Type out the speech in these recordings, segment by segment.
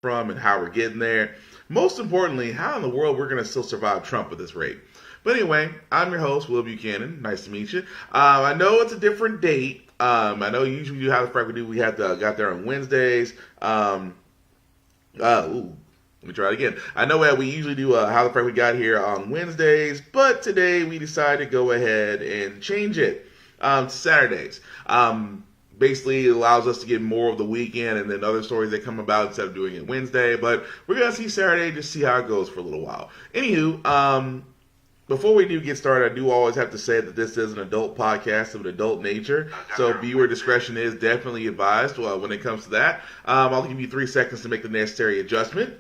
from and how we're getting there. Most importantly, how in the world we're going to still survive Trump at this rate. But anyway, I'm your host, Will Buchanan. Nice to meet you. I know it's a different date. I know usually you have the Frack We Do. We got there on Wednesdays. Let me try it again. I know that we usually do How the Frack We Got Here on Wednesdays, but today we decided to go ahead and change it to Saturdays. Basically, it allows us to get more of the weekend and then other stories that come about instead of doing it Wednesday. But we're going to see Saturday, just see how it goes for a little while. Anywho, before we do get started, I do always have to say that this is an adult podcast of an adult nature, so viewer discretion is definitely advised when it comes to that. I'll give you 3 seconds to make the necessary adjustment.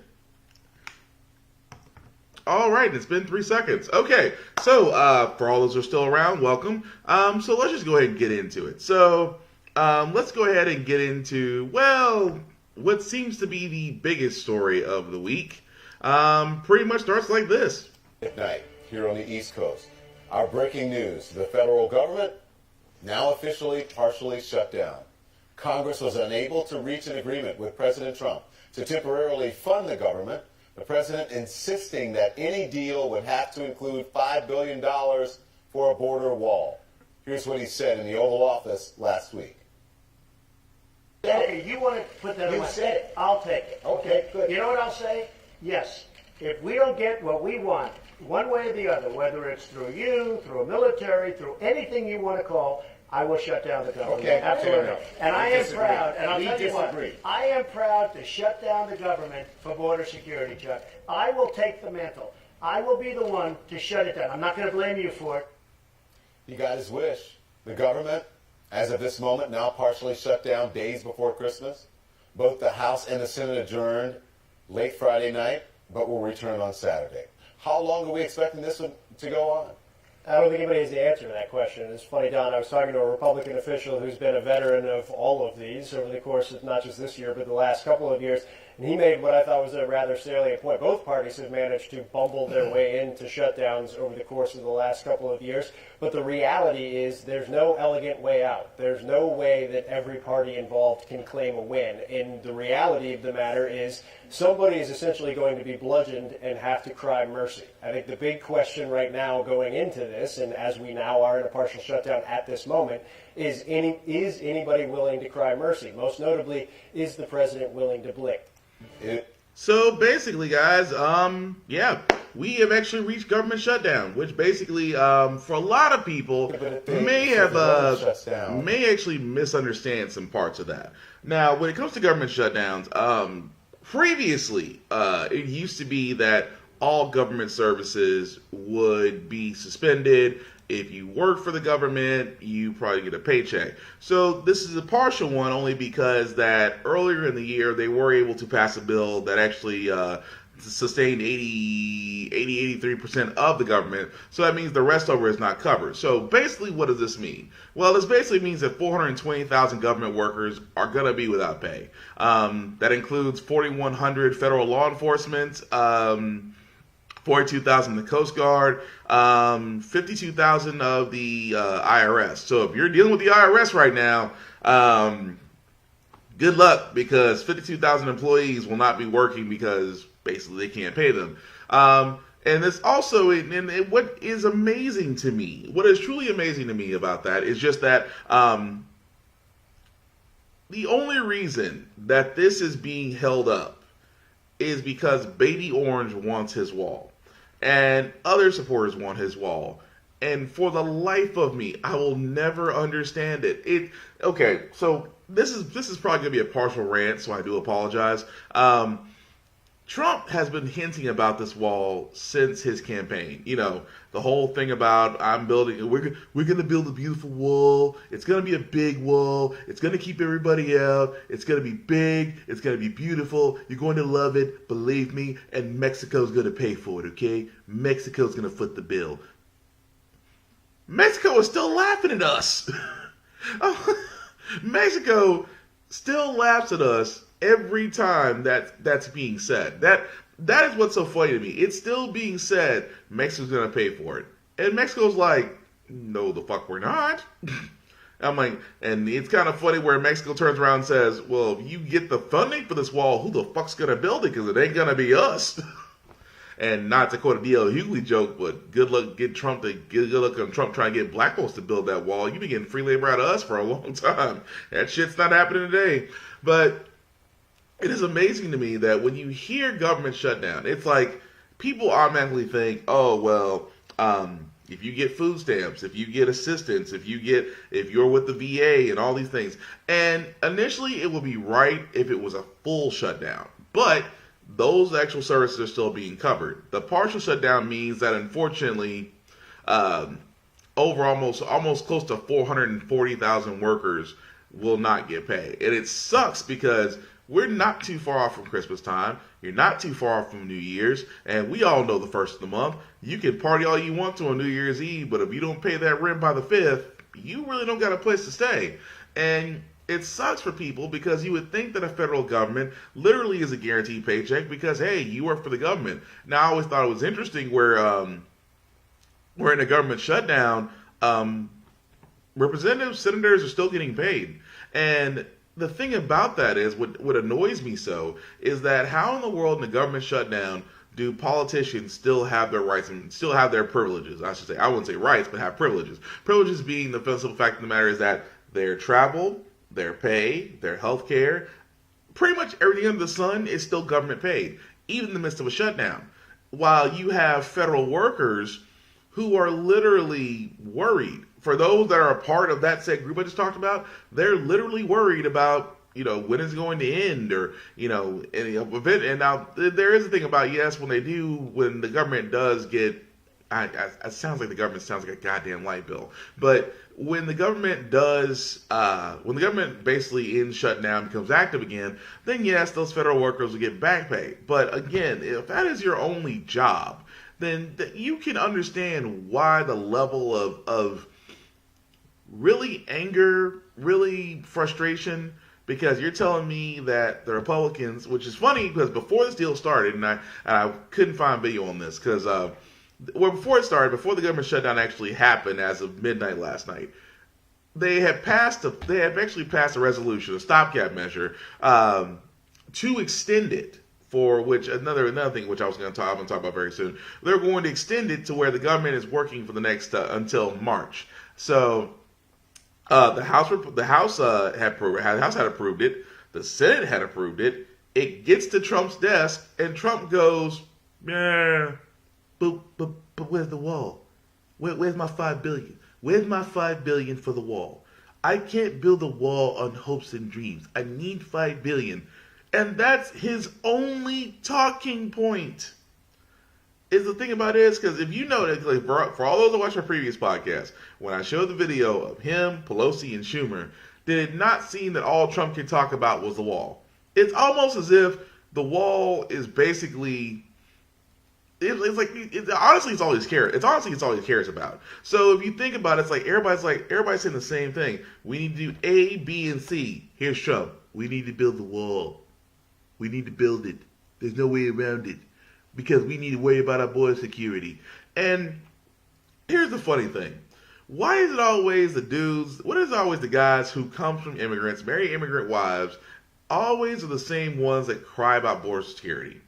All right, it's been 3 seconds. Okay, so for all those who are still around, welcome. So let's just go ahead and get into it. So let's go ahead and get into, well, what seems to be the biggest story of the week. Pretty much starts like this. At night, here on the East Coast, our breaking news, the federal government now officially partially shut down. Congress was unable to reach an agreement with President Trump to temporarily fund the government, the president insisting that any deal would have to include $5 billion for a border wall. Here's what he said in the Oval Office last week. Okay, you want to put that You away. said it. I'll take it. Okay, good. You know what I'll say? Yes. If we don't get what we want, one way or the other, whether it's through you, through a military, through anything you want to call, I will shut down the government. Okay, Absolutely. fair enough. And We I am disagree. proud, and I'll We tell you what, disagree. I am proud to shut down the government for border security, Chuck. I will take the mantle. I will be the one to shut it down. I'm not going to blame you for it. He got his wish. The government, as of this moment, now partially shut down days before Christmas. Both the House and the Senate adjourned late Friday night, but will return on Saturday. How long are we expecting this one to go on? I don't think anybody has the answer to that question. It's funny, Don, I was talking to a Republican official who's been a veteran of all of these over the course of not just this year, but the last couple of years, and he made what I thought was a rather salient point. Both parties have managed to bumble their way into shutdowns over the course of the last couple of years, but the reality is there's no elegant way out. There's no way that every party involved can claim a win, and the reality of the matter is somebody is essentially going to be bludgeoned and have to cry mercy. I think the big question right now going into this, and as we now are in a partial shutdown at this moment, is anybody willing to cry mercy? Most notably, is the president willing to blink? So basically, guys, yeah, we have actually reached government shutdown, which basically, for a lot of people, may actually misunderstand some parts of that. Now, when it comes to government shutdowns, previously, it used to be that all government services would be suspended. If you work for the government, you probably get a paycheck. So this is a partial one only because that earlier in the year, they were able to pass a bill that actually sustained 83% of the government. So that means the rest over is not covered. So basically, what does this mean? Well, this basically means that 420,000 government workers are going to be without pay. That includes 4,100 federal law enforcement, 42,000 the Coast Guard, 52,000 of the IRS. So if you're dealing with the IRS right now, good luck, because 52,000 employees will not be working because basically they can't pay them. And it's also, and what is amazing to me, what is truly amazing to me about that is just that the only reason that this is being held up is because Baby Orange wants his wall. And other supporters want his wall. And for the life of me, I will never understand it. Okay, so this is probably going to be a partial rant, so I do apologize. Trump has been hinting about this wall since his campaign. You know, the whole thing about we're going to build a beautiful wall. It's going to be a big wall. It's going to keep everybody out. It's going to be big. It's going to be beautiful. You're going to love it, believe me. And Mexico's going to pay for it, okay? Mexico's going to foot the bill. Mexico is still laughing at us. Mexico still laughs at us every time that's being said. That is what's so funny to me. It's still being said Mexico's going to pay for it. And Mexico's like, no, the fuck we're not. I'm like, and it's kind of funny where Mexico turns around and says, well, if you get the funding for this wall, who the fuck's going to build it? Because it ain't going to be us. And not to quote a D.L. Hughley joke, but good luck on Trump trying to get black folks to build that wall. You've been getting free labor out of us for a long time. That shit's not happening today. But it is amazing to me that when you hear government shutdown, it's like people automatically think, oh, well, if you get food stamps, if you get assistance, if you're with the VA and all these things. And initially it would be right if it was a full shutdown. But those actual services are still being covered. The partial shutdown means that unfortunately, over almost close to 440,000 workers will not get paid. And it sucks because we're not too far off from Christmas time. You're not too far off from New Year's. And we all know the first of the month. You can party all you want to on New Year's Eve, but if you don't pay that rent by the 5th, you really don't got a place to stay. And it sucks for people because you would think that a federal government literally is a guaranteed paycheck because, hey, you work for the government. Now, I always thought it was interesting where in a government shutdown, representatives, senators are still getting paid. And the thing about that is, what annoys me so, is that how in the world in a government shutdown do politicians still have their rights and still have their privileges? I should say, I wouldn't say rights, but have privileges. Privileges being the simple fact of the matter is that their travel, their pay, their health care, pretty much everything under the sun is still government paid, even in the midst of a shutdown. While you have federal workers who are literally worried. For those that are a part of that said group I just talked about, they're literally worried about, when it's going to end or, any event. And now there is a thing about, yes, when the government does get, it sounds like the government sounds like a goddamn light bill. But when the government basically ends shutdown, becomes active again, then yes, those federal workers will get back pay. But again, if that is your only job, then you can understand why the level of really anger, really frustration, because you're telling me that the Republicans, which is funny because before this deal started, and I couldn't find video on this because before it started, before the government shutdown actually happened as of midnight last night, they have actually passed a resolution, a stopgap measure, to extend it. For which another thing which I'm going to talk about very soon. They're going to extend it to where the government is working for the next until March. So the House had approved it. The Senate had approved it. It gets to Trump's desk, and Trump goes, "Yeah, but where's the wall? Where's my $5 billion? Where's my $5 billion for the wall? I can't build a wall on hopes and dreams. I need $5 billion." And that's his only talking point. Is the thing about it is, because if you know that, like, for all those that watch our previous podcast, when I showed the video of him, Pelosi, and Schumer, did it not seem that all Trump could talk about was the wall? It's almost as if the wall is basically, honestly, it's all he cares. It's all he cares about. So if you think about it, it's like everybody's saying the same thing. We need to do A, B, and C. Here's Trump. We need to build the wall. We need to build it. There's no way around it. Because we need to worry about our border security. And here's the funny thing. Why is it always the guys who come from immigrants, marry immigrant wives, always are the same ones that cry about border security?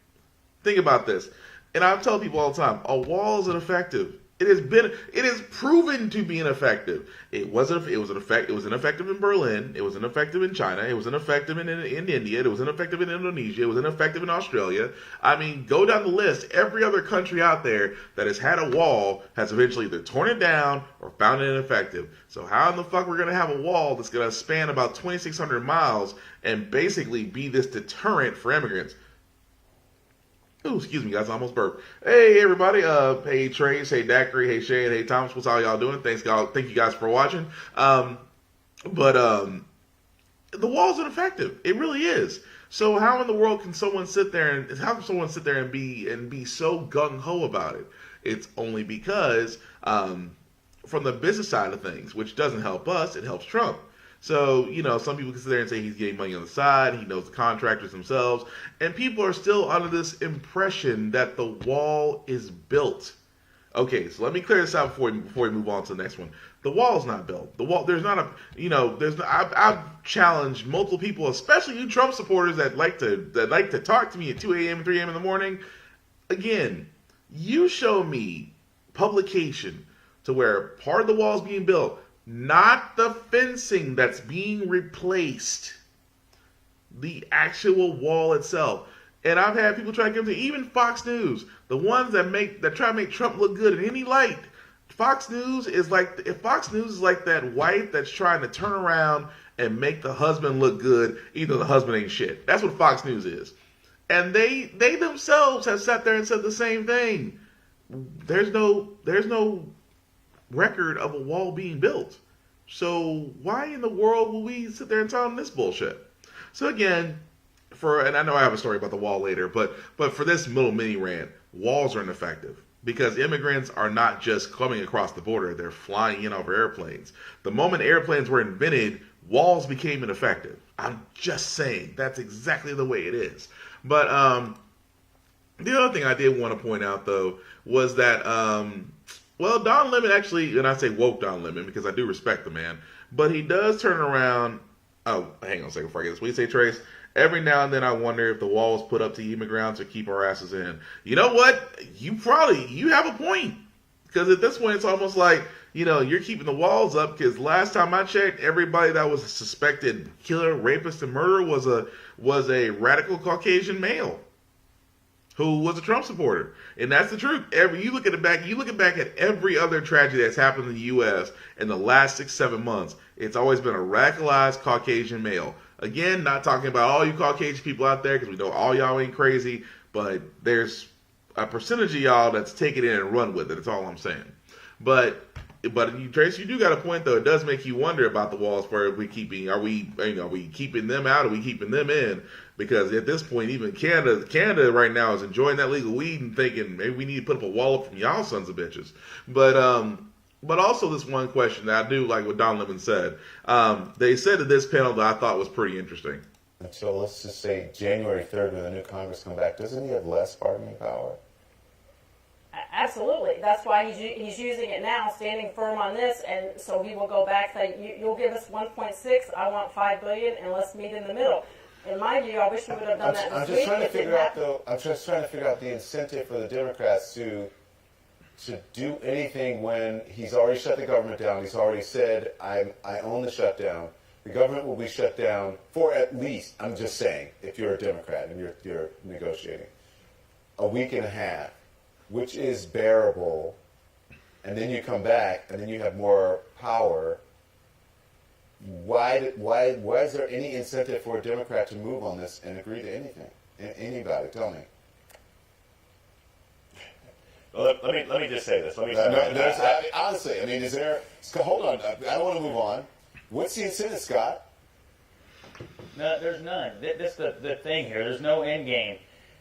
Think about this. And I tell people all the time, a wall is ineffective. It is proven to be ineffective. It was ineffective in Berlin. It was ineffective in China. It was ineffective in India. It was ineffective in Indonesia. It was ineffective in Australia. I mean, go down the list. Every other country out there that has had a wall has eventually either torn it down or found it ineffective. So how in the fuck we're going to have a wall that's going to span about 2,600 miles and basically be this deterrent for immigrants? Oh, excuse me, guys, I almost burped. Hey, everybody. Hey, Trace. Hey, Dacry. Hey, Shane. Hey, Thomas. What's all y'all doing? Thank you guys for watching. But the wall's ineffective. It really is. So how in the world can someone sit there and be so gung-ho about it? It's only because from the business side of things, which doesn't help us, it helps Trump. So, some people can sit there and say he's getting money on the side. He knows the contractors themselves. And people are still under this impression that the wall is built. Okay, so let me clear this out before we move on to the next one. The wall's not built. The wall, there's not a, there's. I've challenged multiple people, especially you Trump supporters that like to talk to me at 2 a.m. and 3 a.m. in the morning. Again, you show me publication to where part of the wall is being built, not the fencing that's being replaced, the actual wall itself. And I've had people try to give to even Fox News, the ones that try to make Trump look good in any light. Fox News is like that wife that's trying to turn around and make the husband look good, even though the husband ain't shit. That's what Fox News is. And they themselves have sat there and said the same thing. There's no record of a wall being built. So why in the world will we sit there and tell them this bullshit? So again, and I know I have a story about the wall later, but for this little mini rant, walls are ineffective because immigrants are not just coming across the border, they're flying in over airplanes. The moment airplanes were invented, walls became ineffective. I'm just saying, that's exactly the way it is. But the other thing I did want to point out, though, was that, Don Lemon actually, and I say woke Don Lemon because I do respect the man, but he does turn around. Oh, hang on a second before I get this. What do you say, Trace? Every now and then I wonder if the wall was put up to immigrants or keep our asses in. You know what? You have a point. Because at this point, it's almost like, you're keeping the walls up because last time I checked, everybody that was a suspected killer, rapist, and murderer was a radical Caucasian male who was a Trump supporter. And that's the truth. You look back at every other tragedy that's happened in the U.S. in the last 6-7 months, it's always been a radicalized Caucasian male. Again, not talking about all you Caucasian people out there because we know all y'all ain't crazy, but there's a percentage of y'all that's taking it and run with it. That's all I'm saying. But Trace, you do got a point though. It does make you wonder about the walls. For are we keeping them out? Are we keeping them in? Because at this point, even Canada right now is enjoying that legal weed and thinking maybe we need to put up a wall up from y'all sons of bitches. But also this one question that I do like what Don Lemon said. They said that this panel that I thought was pretty interesting. Until let's just say January 3rd when the new Congress come back, doesn't he have less bargaining power? Absolutely. That's why he's using it now, standing firm on this, and so he will go back say, you'll give us 1.6, I want $5 billion, and let's meet in the middle. In my view, I wish we would have done that this week. I'm just trying to figure out the incentive for the Democrats to do anything when he's already shut the government down. He's already said, I own the shutdown. The government will be shut down for at least, I'm just saying, if you're a Democrat and you're negotiating, a week and a half, which is bearable, and then you come back and then you have more power. Why is there any incentive for a Democrat to move on this and agree to anything? Anybody, tell me. Well, let me just say this. Honestly, is there? Hold on, I don't want to move on. What's the incentive, Scott? No, there's none. That's the thing here. There's no end game.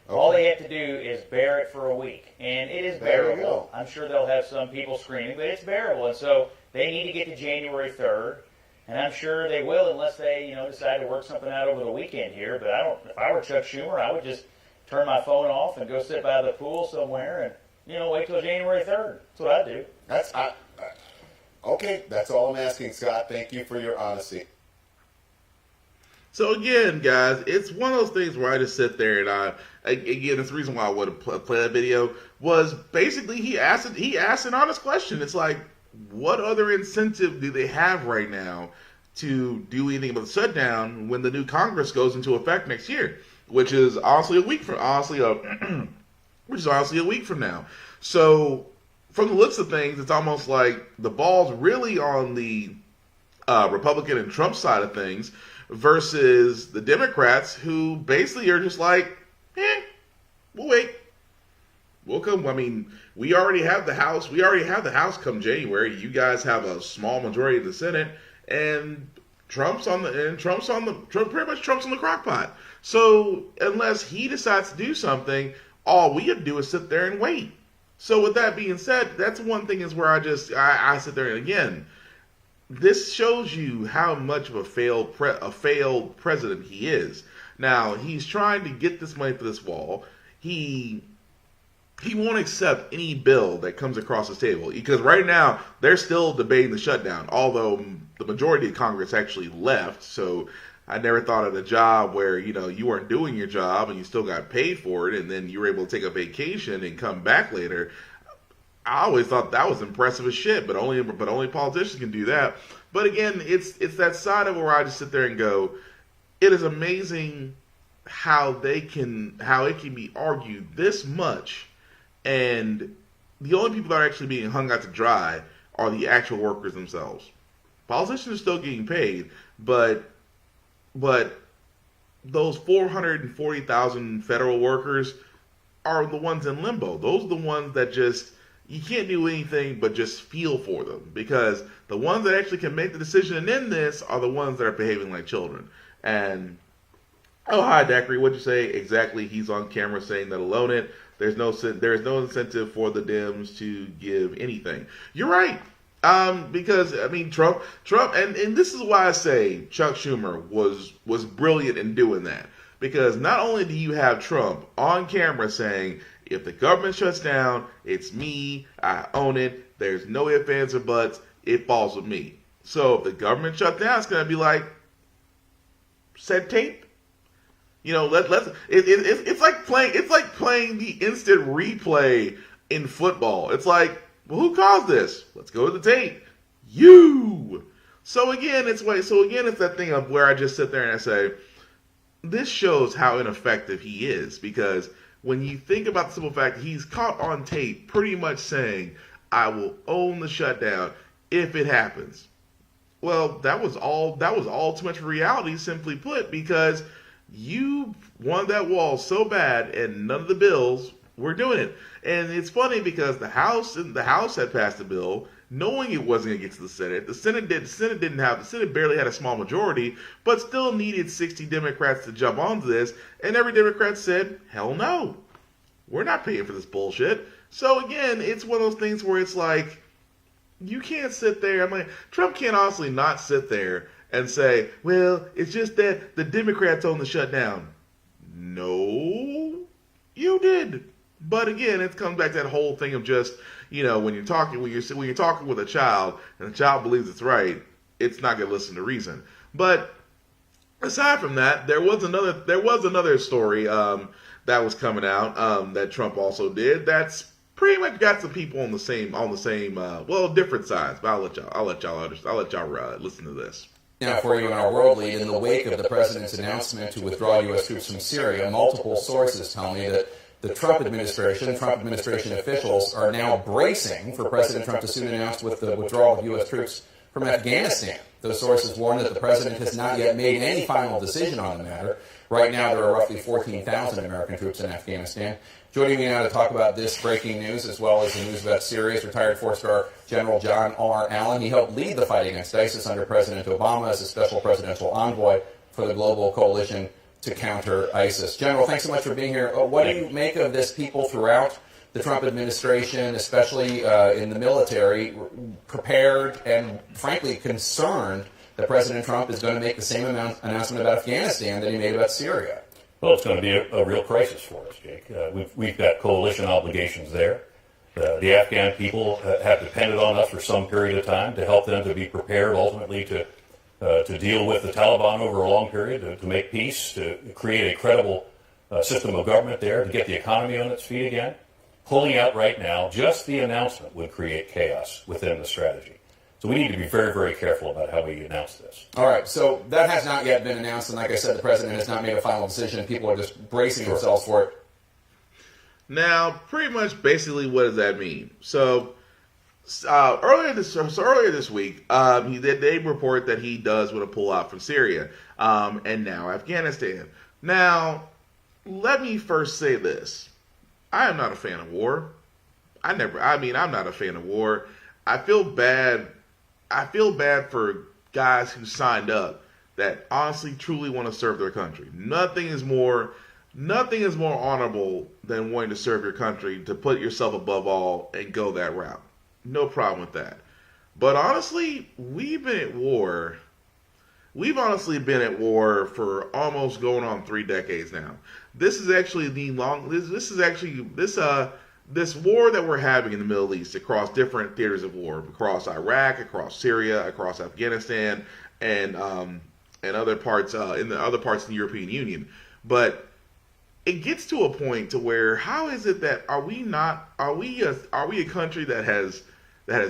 Okay. All they have to do is bear it for a week, and it is bearable. I'm sure they'll have some people screaming, but it's bearable, and so they need to get to January 3rd, and I'm sure they will, unless they decide to work something out over the weekend here. But if I were Chuck Schumer, I would just turn my phone off and go sit by the pool somewhere and wait till January 3rd. That's what I do. Okay, that's all I'm asking, Scott. Thank you for your honesty. So again, guys, it's one of those things where I just sit there and again, that's the reason why I wanted to play that video, was basically he asked an honest question. It's like, what other incentive do they have right now to do anything about the shutdown when the new Congress goes into effect next year, which is honestly a week from now. So from the looks of things, it's almost like the ball's really on the Republican and Trump side of things versus the Democrats, who basically are just like, we'll wait. We'll come. I mean, we already have the House. We already have the House come January. You guys have a small majority of the Senate, and Trump's on the crock pot. So unless he decides to do something, all we have to do is sit there and wait. So with that being said, that's one thing is where I sit there and again, this shows you how much of a failed president he is. Now he's trying to get this money for this wall. He he won't accept any bill that comes across his table, because right now they're still debating the shutdown, although the majority of Congress actually left. So I never thought of a job where, you weren't doing your job and you still got paid for it, and then you were able to take a vacation and come back later. I always thought that was impressive as shit, but only politicians can do that. But again, it's that side of where I just sit there and go, it is amazing how it can be argued this much, and the only people that are actually being hung out to dry are the actual workers themselves. Politicians are still getting paid, but those 440,000 federal workers are the ones in limbo. Those are the ones that just, you can't do anything but just feel for them, because the ones that actually can make the decision and end this are the ones that are behaving like children. And oh, hi, Daiquiri. What'd you say? Exactly. He's on camera saying that'll own it. There is no incentive for the Dems to give anything. You're right. Because Trump, and this is why I say Chuck Schumer was brilliant in doing that. Because not only do you have Trump on camera saying, if the government shuts down, it's me, I own it, there's no ifs, ands, or buts, it falls with me. So if the government shut down, it's going to be like, said tape. It's like playing the instant replay in football. It's like, well, who caused this? Let's go to the tape. You. So again, it's that thing of where I just sit there and I say, this shows how ineffective he is, because when you think about the simple fact that he's caught on tape pretty much saying, I will own the shutdown if it happens. Well, that was all too much reality, simply put, because you wanted that wall so bad and none of the bills were doing it. And it's funny because the House had passed a bill knowing it wasn't going to get to the Senate. The Senate barely had a small majority, but still needed 60 Democrats to jump onto this, and every Democrat said, hell no. We're not paying for this bullshit. So again, it's one of those things where it's like, you can't sit there. Trump can't honestly not sit there and say, well, it's just that the Democrats own the shutdown. No, you did. But again, it comes back to that whole thing of just, when you're talking with a child and the child believes it's right, it's not going to listen to reason. But aside from that, there was another story that was coming out that Trump also did. That's pretty much got some people on the same different sides. But I'll let y'all listen to this. Now for you in our world lead, in the wake of the president's announcement to withdraw U.S. troops from Syria, multiple sources tell me that the Trump administration officials are now bracing for President Trump to soon announce with the withdrawal of U.S. troops from Afghanistan. Those sources warn that the president has not yet made any final decision on the matter. Right now, there are roughly 14,000 American troops in Afghanistan. Joining me now to talk about this breaking news, as well as the news about Syria, is retired four-star General John R. Allen. He helped lead the fight against ISIS under President Obama as a special presidential envoy for the global coalition to counter ISIS. General, thanks so much for being here. What do you make of this? People throughout the Trump administration, especially in the military, prepared and frankly concerned that President Trump is going to make the same announcement about Afghanistan that he made about Syria? Well, it's going to be a real crisis for us, Jake. We've got coalition obligations there. The Afghan people have depended on us for some period of time to help them to be prepared ultimately to deal with the Taliban over a long period, to make peace, to create a credible system of government there, to get the economy on its feet again. Pulling out right now, just the announcement would create chaos within the strategy. So we need to be very, very careful about how we announce this. All right, so that has not yet been announced, and like I said, the president has not made a final decision. People are just bracing themselves for it. Now, pretty much, basically, what does that mean? So, earlier this week, they report that he does want to pull out from Syria, and now Afghanistan. Now, let me first say this: I am not a fan of war. I'm not a fan of war. I feel bad for guys who signed up that honestly, truly want to serve their country. Nothing is more honorable than wanting to serve your country, to put yourself above all and go that route. No problem with that. But honestly, we've been at war. We've honestly been at war for almost going on 3 decades now. This is actually this war that we're having in the Middle East across different theaters of war, across Iraq, across Syria, across Afghanistan, and other parts in the other parts of the European Union, but it gets to a point to where how is it that are we a country that has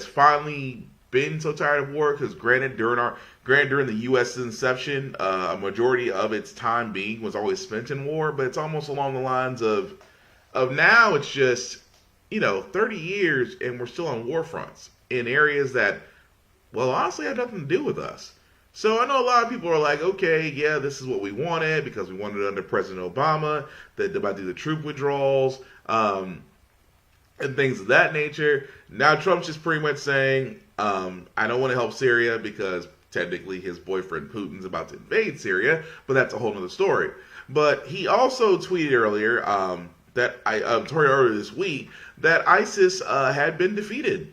finally been so tired of war? Because granted during the U.S.'s inception, a majority of its time being was always spent in war, but it's almost along the lines of now it's just 30 years and we're still on war fronts in areas that, well, honestly have nothing to do with us. So I know a lot of people are like, okay, yeah, this is what we wanted because we wanted it under President Obama, that about the troop withdrawals, and things of that nature. Now Trump's just pretty much saying, I don't want to help Syria because technically his boyfriend Putin's about to invade Syria, but that's a whole other story. But he also tweeted earlier earlier this week that ISIS had been defeated.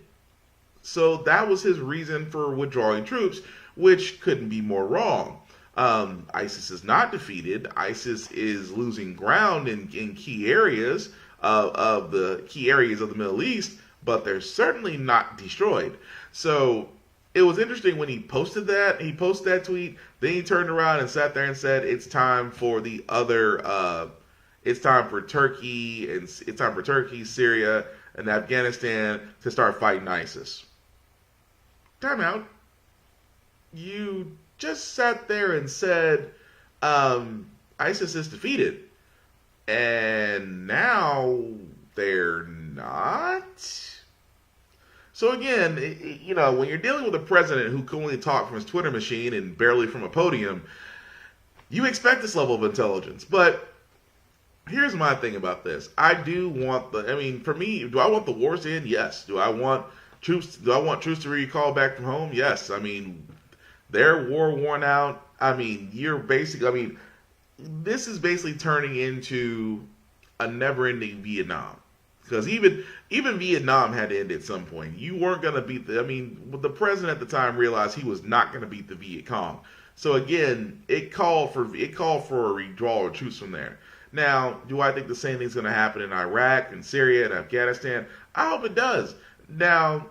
So that was his reason for withdrawing troops, which couldn't be more wrong. ISIS is not defeated. ISIS is losing ground in key areas of the Middle East, but they're certainly not destroyed. So it was interesting when he posted that. He posted that tweet. Then he turned around and sat there and said, "It's time for the other. It's time for Turkey and it's time for Turkey, Syria, and Afghanistan to start fighting ISIS." Time out. You just sat there and said ISIS is defeated, and now they're not. So again, when you're dealing with a president who can only talk from his Twitter machine and barely from a podium, you expect this level of intelligence. But here's my thing about this: for me, do I want the wars to end? Yes. Do I want troops to be recalled back from home? Yes. They're worn out. This is basically turning into a never-ending Vietnam. Because even Vietnam had to end at some point. You weren't going to beat the president at the time realized he was not going to beat the Viet Cong. So again, it called for a withdrawal of troops from there. Now, do I think the same thing's going to happen in Iraq and Syria and Afghanistan? I hope it does. Now,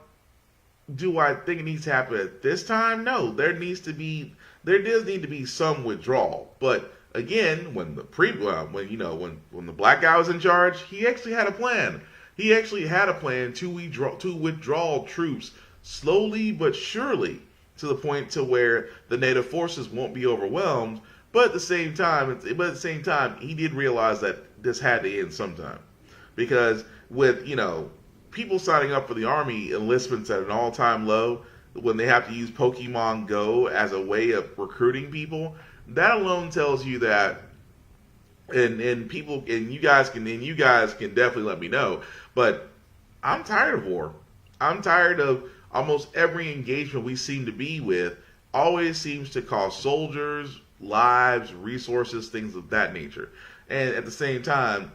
do I think it needs to happen at this time? No, there does need to be some withdrawal. But again, when the black guy was in charge, he actually had a plan. He actually had a plan to withdraw troops slowly but surely to the point to where the native forces won't be overwhelmed. But at the same time, he did realize that this had to end sometime, because with people signing up for the army enlistments at an all-time low, when they have to use Pokemon Go as a way of recruiting people, that alone tells you that. And you guys can definitely let me know. But I'm tired of war. I'm tired of almost every engagement we seem to be with always seems to cost soldiers, lives, resources, things of that nature. And at the same time,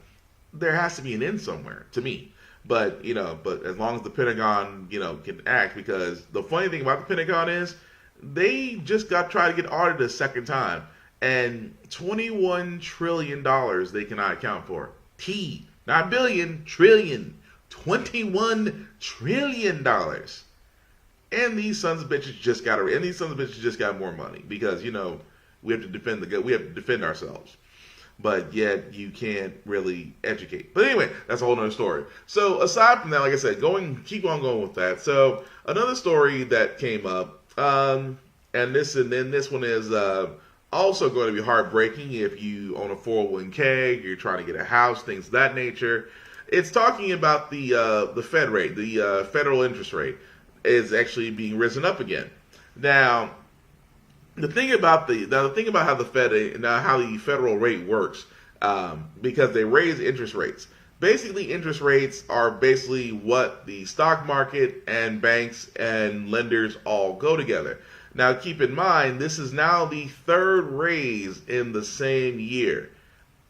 there has to be an end somewhere, to me. But as long as the Pentagon, can act, because the funny thing about the Pentagon is they just tried to get audited a second time, and $21 trillion they cannot account for. Not billion, trillion, $21 trillion. And these sons of bitches just got more money because we have to defend ourselves. But yet you can't really educate. But anyway, that's a whole nother story. So aside from that, like I said, keep on going with that. So another story that came up, and this one is also going to be heartbreaking if you own a 401k, you're trying to get a house, things of that nature. It's talking about the Fed rate, the federal interest rate is actually being risen up again. Now, the thing about how the Fed how the federal rate works, because they raise interest rates. Basically, interest rates are basically what the stock market and banks and lenders all go together. Now, keep in mind, this is now the third raise in the same year.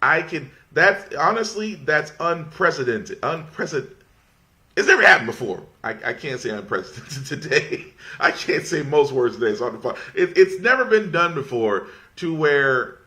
That's unprecedented. It's never happened before. I can't say unprecedented today. I can't say most words today. So it's never been done before where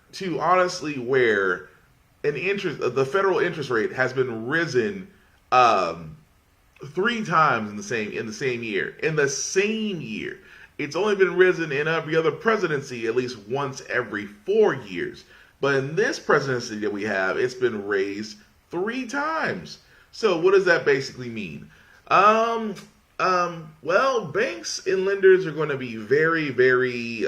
the federal interest rate has been risen 3 times in the same year. In the same year. It's only been risen in every other presidency at least once every 4 years. But in this presidency that we have, it's been raised 3 times. So what does that basically mean? Well, banks and lenders are going to be very, very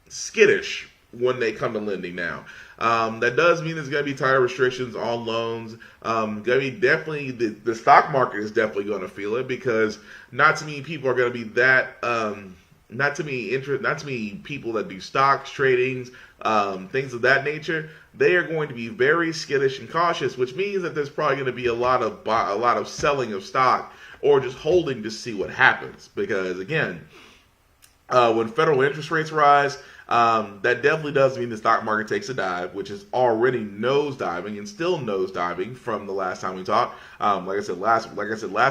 skittish when they come to lending now. That does mean there's going to be tighter restrictions on loans. Going to be definitely the stock market is definitely going to feel it, because not too many people are going to be that. Not too many people that do stocks, tradings, things of that nature. They are going to be very skittish and cautious, which means that there's probably going to be a lot of selling of stock, or just holding to see what happens. Because again, when federal interest rates rise, that definitely does mean the stock market takes a dive, which is already nosediving and still nosediving from the last time we talked. Like I said last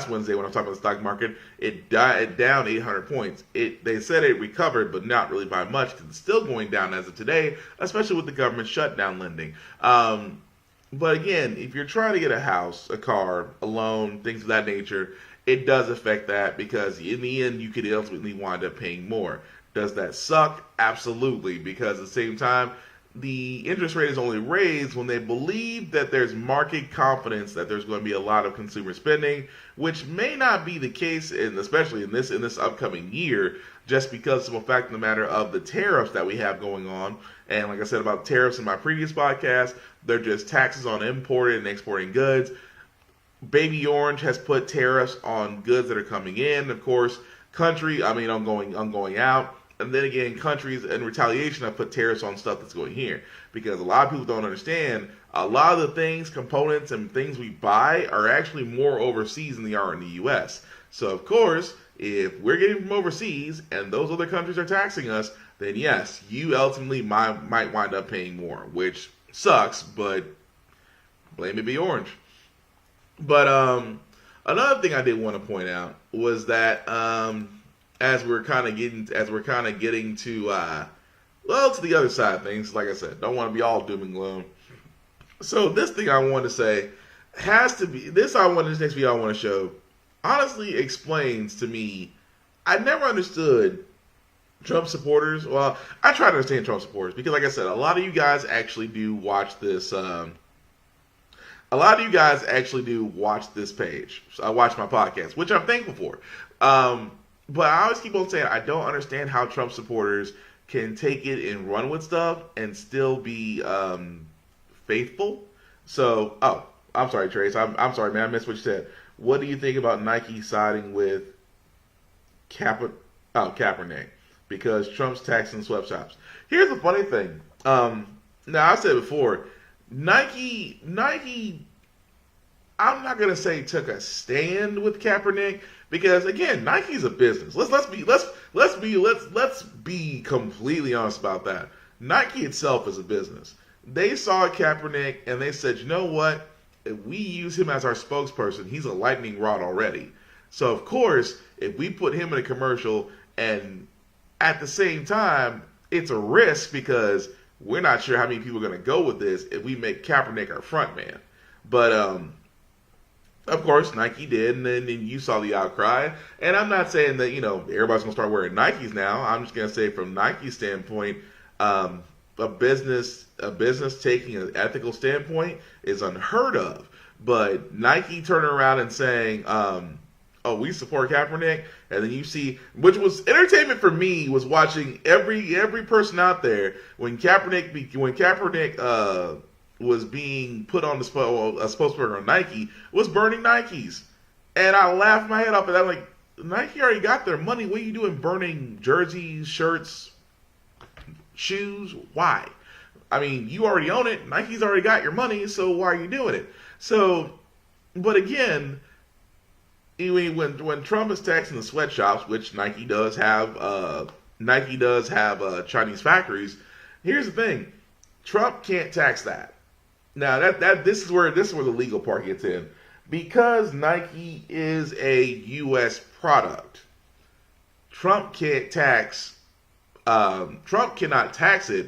Wednesday when I was talking about the stock market, it down 800 points. They said it recovered, but not really by much, because it's still going down as of today, especially with the government shutdown lending. But again, if you're trying to get a house, a car, a loan, things of that nature, it does affect that, because in the end you could ultimately wind up paying more. Does that suck? Absolutely, because at the same time, the interest rate is only raised when they believe that there's market confidence that there's going to be a lot of consumer spending, which may not be the case, and especially in this upcoming year, just because of the fact of the matter of the tariffs that we have going on. And like I said about tariffs in my previous podcast, they're just taxes on imported and exporting goods. Baby Orange has put tariffs on goods that are coming in, of course. On going out. And then again, countries in retaliation have put tariffs on stuff that's going here. Because a lot of people don't understand, a lot of the things, components, and things we buy are actually more overseas than they are in the U.S. So, of course, if we're getting from overseas and those other countries are taxing us, then yes, you ultimately might wind up paying more, which sucks, but blame it be Orange. But another thing I did want to point out was that as we're kind of getting to to the other side of things, like I said, don't want to be all doom and gloom. So this thing I want to say has to be this next video I want to show honestly explains to me. I never understood Trump supporters. Well, I try to understand Trump supporters because, like I said, a lot of you guys actually do watch this. A lot of you guys actually do watch this page. I watch my podcast, which I'm thankful for. But I always keep on saying I don't understand how Trump supporters can take it and run with stuff and still be faithful. So, I'm sorry, Trace. I'm sorry, man. I missed what you said. What do you think about Nike siding with Kaepernick because Trump's taxing sweatshops? Here's the funny thing. Now I said before, Nike. I'm not gonna say took a stand with Kaepernick because again, Nike's a business. Let's be completely honest about that. Nike itself is a business. They saw Kaepernick and they said, you know what? If we use him as our spokesperson, he's a lightning rod already. So of course, if we put him in a commercial and at the same time, it's a risk because we're not sure how many people are going to go with this if we make Kaepernick our front man. But of course, Nike did, and then you saw the outcry. And I'm not saying that, everybody's going to start wearing Nikes now. I'm just going to say from Nike's standpoint, a business taking an ethical standpoint is unheard of. But Nike turning around and saying, we support Kaepernick, and then you see, which was entertainment for me, was watching every person out there when Kaepernick was being put on a spokesperson on Nike, was burning Nikes. And I laughed my head off at that. Like, Nike already got their money. What are you doing burning jerseys, shirts, shoes? Why? I mean, you already own it. Nike's already got your money, so why are you doing it? So, but again, when Trump is taxing the sweatshops, which Nike does have Chinese factories, here's the thing. Trump can't tax that. Now this is where the legal part gets in. Because Nike is a U.S. product, Trump cannot tax it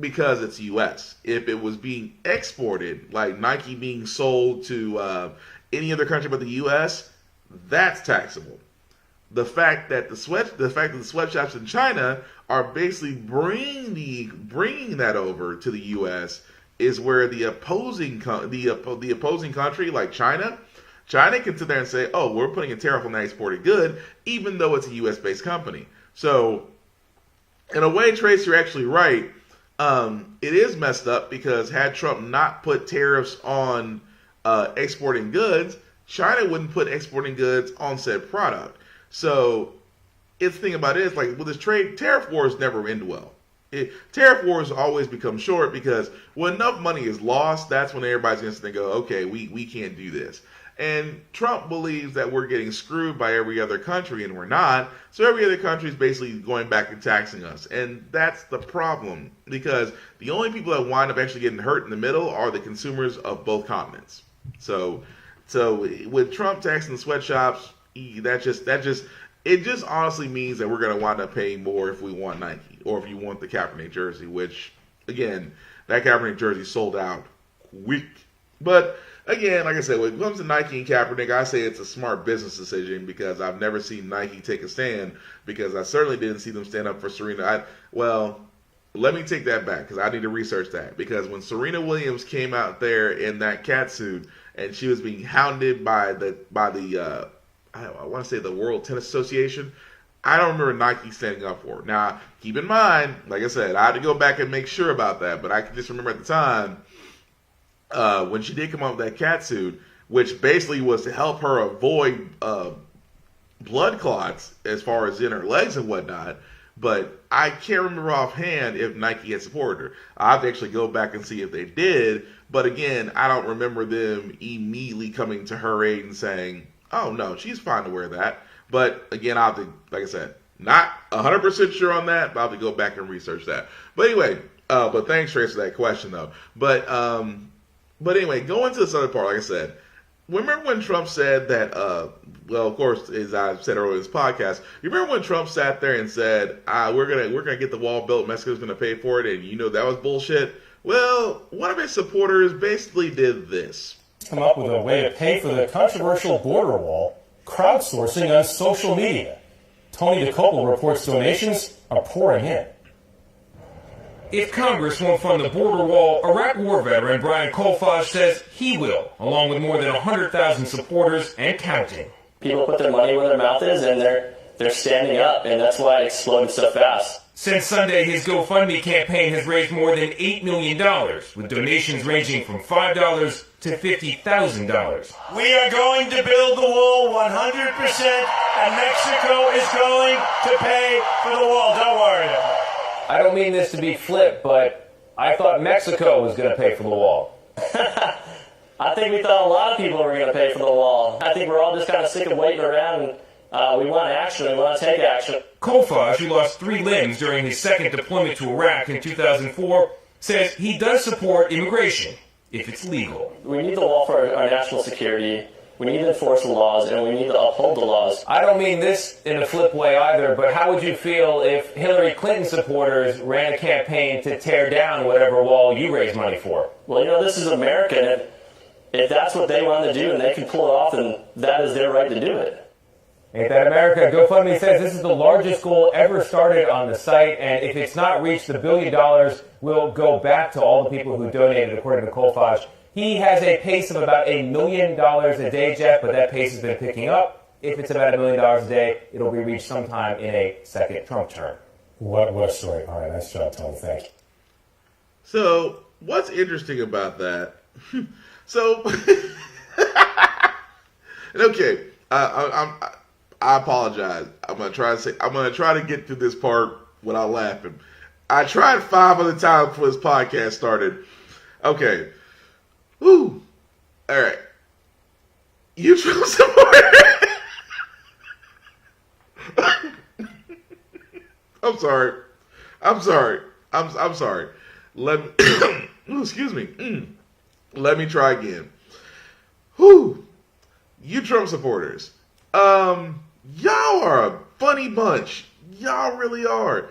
because it's U.S. If it was being exported, like Nike being sold to any other country but the U.S., that's taxable. The fact that the sweatshops in China are basically bringing that over to the U.S. is where the opposing country, like China can sit there and say, "Oh, we're putting a tariff on that exported good," even though it's a U.S. based company. So, in a way, Trace, you're actually right. It is messed up because had Trump not put tariffs on exporting goods, China wouldn't put exporting goods on said product. So, the thing about it is, like with this trade, tariff wars never end well. Tariff wars always become short because when enough money is lost, that's when everybody's going to go, okay, we can't do this. And Trump believes that we're getting screwed by every other country, and we're not. So every other country is basically going back and taxing us. And that's the problem, because the only people that wind up actually getting hurt in the middle are the consumers of both continents. So with Trump taxing the sweatshops, it just honestly means that we're going to wind up paying more if we want Nike or if you want the Kaepernick jersey, which, again, that Kaepernick jersey sold out quick. But, again, like I said, when it comes to Nike and Kaepernick, I say it's a smart business decision because I've never seen Nike take a stand, because I certainly didn't see them stand up for Serena. Let me take that back because I need to research that. Because when Serena Williams came out there in that catsuit and she was being hounded by the I want to say the World Tennis Association, I don't remember Nike standing up for her. Now, keep in mind, like I said, I had to go back and make sure about that, but I can just remember at the time when she did come out with that catsuit, which basically was to help her avoid blood clots as far as in her legs and whatnot. But I can't remember offhand if Nike had supported her. I have to actually go back and see if they did. But again, I don't remember them immediately coming to her aid and saying, "Oh no, she's fine to wear that." But again, I'll have to, like I said, not 100% sure on that, but I'll have to go back and research that. But anyway, but thanks, Trace, for that question though. But anyway, going to this other part, like I said, remember when Trump said that, of course, as I said earlier in this podcast, you remember when Trump sat there and said, we're gonna get the wall built, Mexico's gonna pay for it, and that was bullshit? Well, one of his supporters basically did this. Come up with a way to pay for the controversial border wall, crowdsourcing on social media. Tony DeCopel reports donations are pouring in. If Congress won't fund the border wall, Iraq War veteran Brian Kolfage says he will, along with more than 100,000 supporters and counting. People put their money where their mouth is, and they're standing up, and that's why it exploded so fast. Since Sunday, his GoFundMe campaign has raised more than $8 million, with donations ranging from $5 to $50,000. We are going to build the wall 100%, and Mexico is going to pay for the wall. Don't worry about it. I don't mean this to be flip, but I thought Mexico was going to pay for the wall. I think we thought a lot of people were going to pay for the wall. I think we're all just kind of sick of waiting around, and we want action. We want to take action. Kolfage, who lost 3 limbs during his second deployment to Iraq in 2004, says he does support immigration if it's legal. We need the wall for our national security. We need to enforce the laws, and we need to uphold the laws. I don't mean this in a flip way either, but how would you feel if Hillary Clinton supporters ran a campaign to tear down whatever wall you raise money for? Well, this is America, and if that's what they want to do and they can pull it off, then that is their right to do it. Ain't that America? GoFundMe says this is the largest goal ever started on the site, and if it's not reached the $1 billion, will go back to all the people who donated, according to Kolfage. He has a pace of about $1 million a day, Jeff, but that pace has been picking up. If it's about $1 million a day, it'll be reached sometime in a second Trump term. What a story. All right, nice job, Tony. Thank you. So, what's interesting about that? Okay, I apologize. I'm gonna try to get through this part without laughing. I tried 5 other times before this podcast started. Okay. Woo. All right. You Trump supporter. I'm sorry. I'm sorry. Let me excuse me. Let me try again. Whew. You Trump supporters. Y'all are a funny bunch. Y'all really are.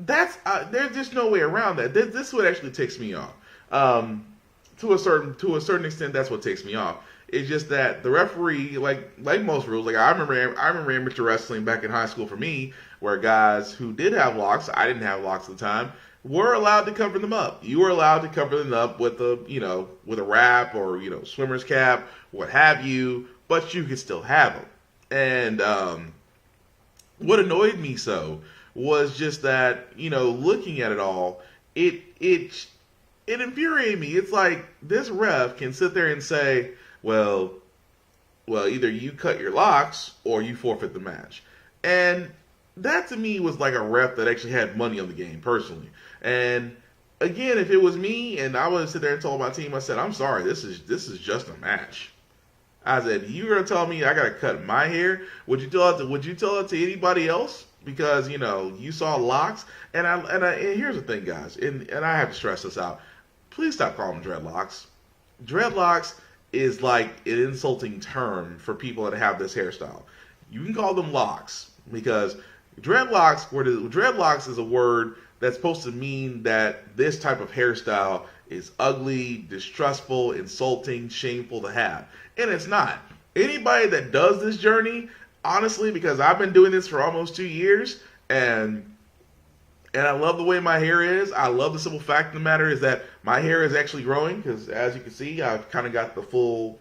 that's there's just no way around that. This is what actually takes me off. To a certain extent, that's what takes me off. It's just that the referee, like most rules, like I remember amateur wrestling back in high school for me, where guys who did have locks, I didn't have locks at the time, were allowed to cover them up. You were allowed to cover them up with with a wrap or swimmer's cap, what have you, but you could still have them. And what annoyed me so was just that looking at it all, it infuriated me. It's like this ref can sit there and say, well, either you cut your locks or you forfeit the match. And that to me was like a ref that actually had money on the game, personally. And again, if it was me and I would sit there and told my team, I said, I'm sorry, this is just a match. I said, you're gonna tell me I gotta cut my hair? Would you tell it to anybody else? Because you saw locks. And here's the thing, guys, and I have to stress this out. Please stop calling them dreadlocks. Dreadlocks is like an insulting term for people that have this hairstyle. You can call them locks because dreadlocks is a word that's supposed to mean that this type of hairstyle is ugly, distrustful, insulting, shameful to have. And it's not. Anybody that does this journey, honestly, because I've been doing this for almost 2 years, and I love the way my hair is. I love the simple fact of the matter is that my hair is actually growing because, as you can see, I've kind of got the full,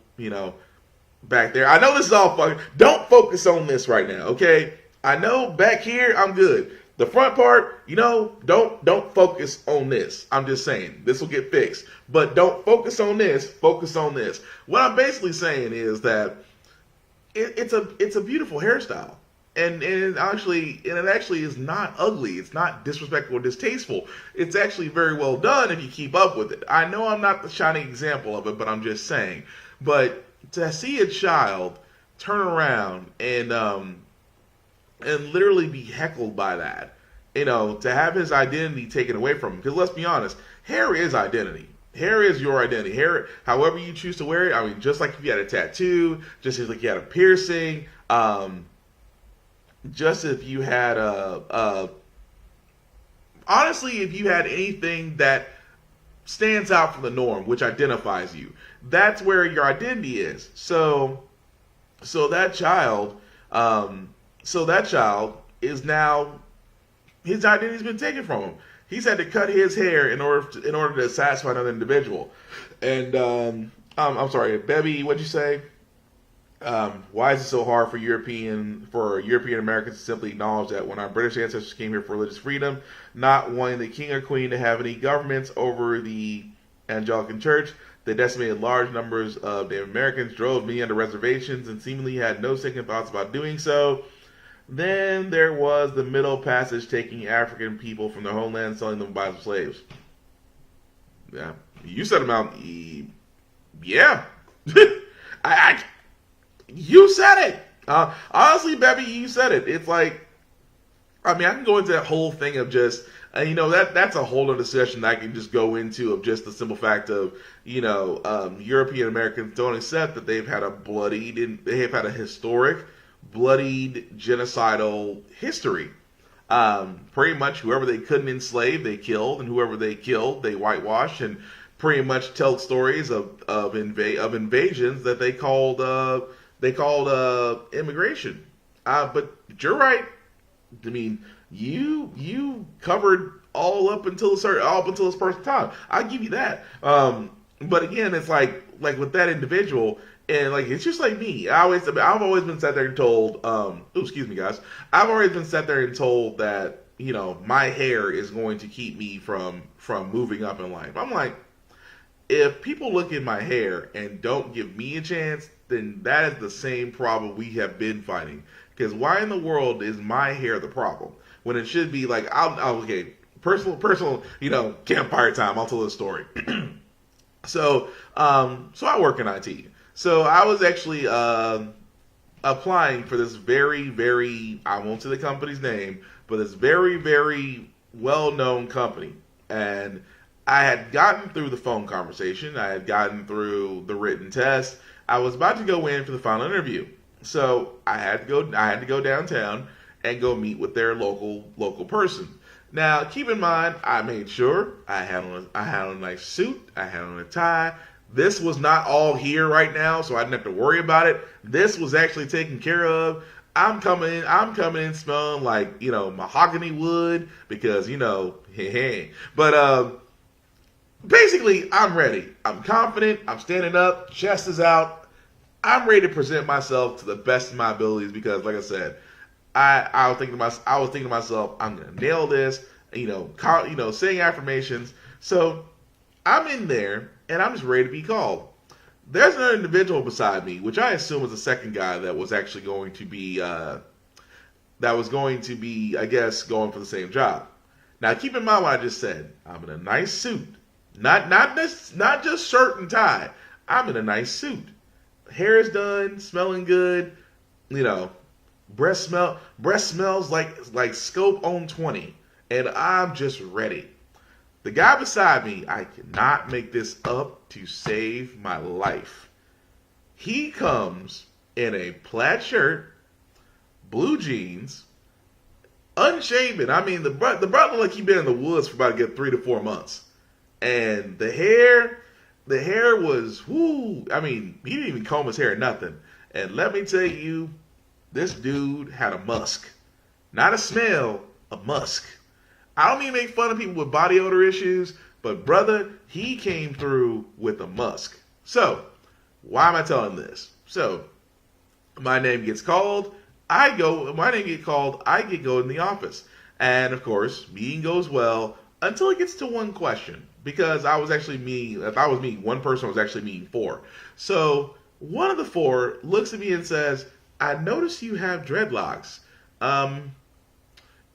back there. I know this is all fucking. Don't focus on this right now, okay? I know back here I'm good. The front part, don't focus on this. I'm just saying this will get fixed, but don't focus on this. Focus on this. What I'm basically saying is that it's a beautiful hairstyle. And it actually is not ugly. It's not disrespectful or distasteful. It's actually very well done if you keep up with it. I know I'm not the shining example of it, but I'm just saying. But to see a child turn around and literally be heckled by that, to have his identity taken away from him. Because let's be honest, hair is identity. Hair is your identity. Hair, however you choose to wear it. I mean, just like if you had a tattoo, just like you had a piercing, just if you had honestly, if you had anything that stands out from the norm, which identifies you, that's where your identity is. So that child is now, his identity's been taken from him. He's had to cut his hair in order to satisfy another individual. And I'm sorry, Bebby, what'd you say? Why is it so hard for European Americans to simply acknowledge that when our British ancestors came here for religious freedom, not wanting the king or queen to have any governments over the Anglican Church, they decimated large numbers of Native Americans, drove many under reservations, and seemingly had no second thoughts about doing so. Then there was the Middle Passage, taking African people from their homeland, selling them by slaves. Yeah, you said them out. Yeah, you said it. Honestly, Bebby, you said it. It's like, I mean, I can go into that whole thing of just, that's a whole other discussion that I can just go into of just the simple fact of, European Americans don't accept that they've had a historic, bloodied, genocidal history. Pretty much whoever they couldn't enslave, they killed, and whoever they killed, they whitewashed, and pretty much tell stories of invasions that they called immigration. But you're right. I mean, you covered all up until this person's time. I'll give you that. But again, it's like with that individual, and like it's just like me. I've always been sat there and told. Excuse me, guys. I've always been sat there and told that my hair is going to keep me from moving up in life. I'm like, if people look at my hair and don't give me a chance, then that is the same problem we have been fighting. Because why in the world is my hair the problem when it should be like, okay, personal, campfire time. I'll tell this story. So I work in IT. So I was actually applying for this very, very, I won't say the company's name, but this very, very well-known company. And I had gotten through the phone conversation. I had gotten through the written test. I was about to go in for the final interview. So I had to go downtown and go meet with their local person. Now, keep in mind, I made sure I had on a nice suit, I had on a tie. This was not all here right now, so I didn't have to worry about it. This was actually taken care of. I'm coming in smelling like, mahogany wood because, hey. But basically, I'm ready. I'm confident. I'm standing up. Chest is out. I'm ready to present myself to the best of my abilities because, like I said, I was thinking to myself, I'm gonna nail this. Saying affirmations. So I'm in there and I'm just ready to be called. There's another individual beside me, which I assume was the second guy that was actually going to be, I guess, going for the same job. Now, keep in mind what I just said. I'm in a nice suit, not just shirt and tie. I'm in a nice suit. Hair is done, smelling good. Breath smells like Scope on 20, and I'm just ready. The guy beside me, I cannot make this up to save my life. He comes in a plaid shirt, blue jeans, unshaven. I mean, the brother looked like he'd been in the woods for about a good 3 to 4 months. And the hair was, I mean, he didn't even comb his hair or nothing. And let me tell you, this dude had a musk. Not a smell, a musk. I don't mean to make fun of people with body odor issues, but brother, he came through with a musk. So, why am I telling this? So, my name gets called, I get go in the office. And of course, meeting goes well until it gets to one question. Because if I was meeting one person, I was actually meeting 4. So, one of the 4 looks at me and says, I noticed you have dreadlocks.